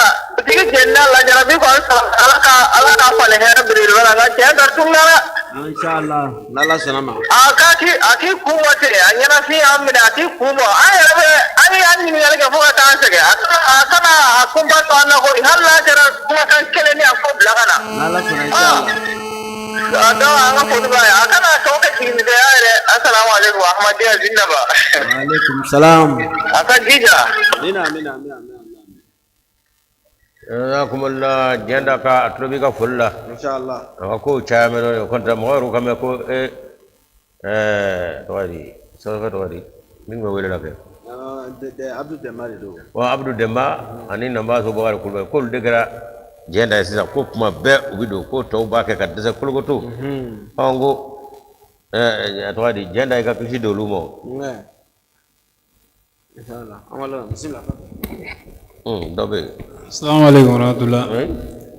dige jenna la jara bi ko Allah ka fale her biri wala ga che dar tunga inshallah nalla sanama aki kuwate anyana fi amina aki kumo ay anni ni ga fuka tan sege akana akumba to anna ko halla jara kuma kan kele ni akko lagana nalla sana inshallah ada anga ko ba akana to ka tin de ayre assalamu alaikum ahmadiya zinnaba wa alaikum salam aka gija mina kumalla jenda ka atrobi ka fulla inshallah ko chamero konta moru kame ko tawadi tawadi mingo wele lake de abdou demari do wa abdou demba ani namba so bagal kulbe kol degara jenda sisa ko kuma be ubido ko to ba ke kadda kulgo to ongo tawadi jenda ka kishi do lumo inshallah amala bismillah dobe السلام عليكم ورحمة الله.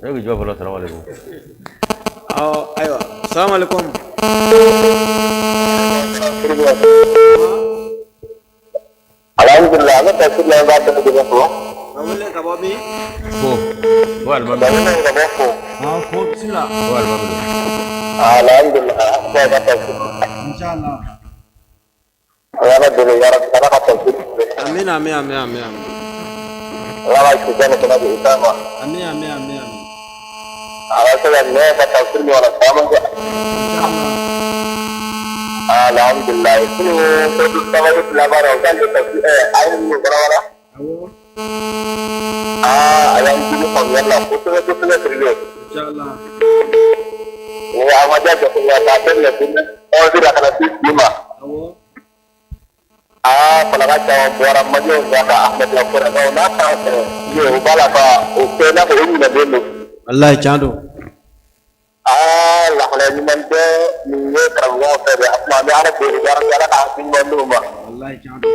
أيوة جواب الله السلام عليكم. أيوة السلام عليكم. Alhamdulillah, kita sudah dapat dengan tu. Boleh kababi? Wal mami. Bismillah. Wal mami. Alhamdulillah, saya dapat. Insyaallah. Alhamdulillah, ya Rabbi, kita dapat. Amin. Allah kita nak bersama. Amin. Allah saya nak tafsir ni orang sama je. Alhamdulillah, itu kita lagi belajar orang kita ayat ni berapa? Ayat ini panggillah, itu terlihat. Insyaallah. Ini amat aja kita dapat lebih. Oh sudah kena lima. Pelaga cawan buara maju jaka Ahmed lapor atau nata yo bala ka ukena ko ini dulu wallahi chando la khala ni mante ni karawo tere apna yara ko yara ka sin mandu ma wallahi chando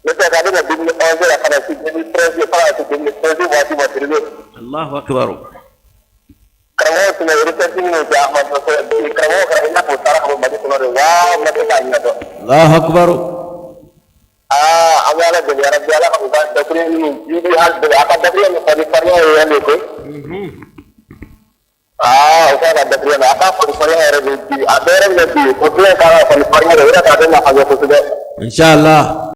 neta ka da bin oje la kana sin ni presi para to bin presi wati matribe Allahu akbar karawo tuna irita sin ni ja Ahmed ko karawo ka ina ko tara ko maju ko re wa mate ka ina to Allahu akbar awala de yara jala ko ba dakri ni jibi hal de aka dakri ni pari ya ni ko usara dakri na aka pari ya re ji adere ne bi ko ka pari ya re ta de na ha ko de inshallah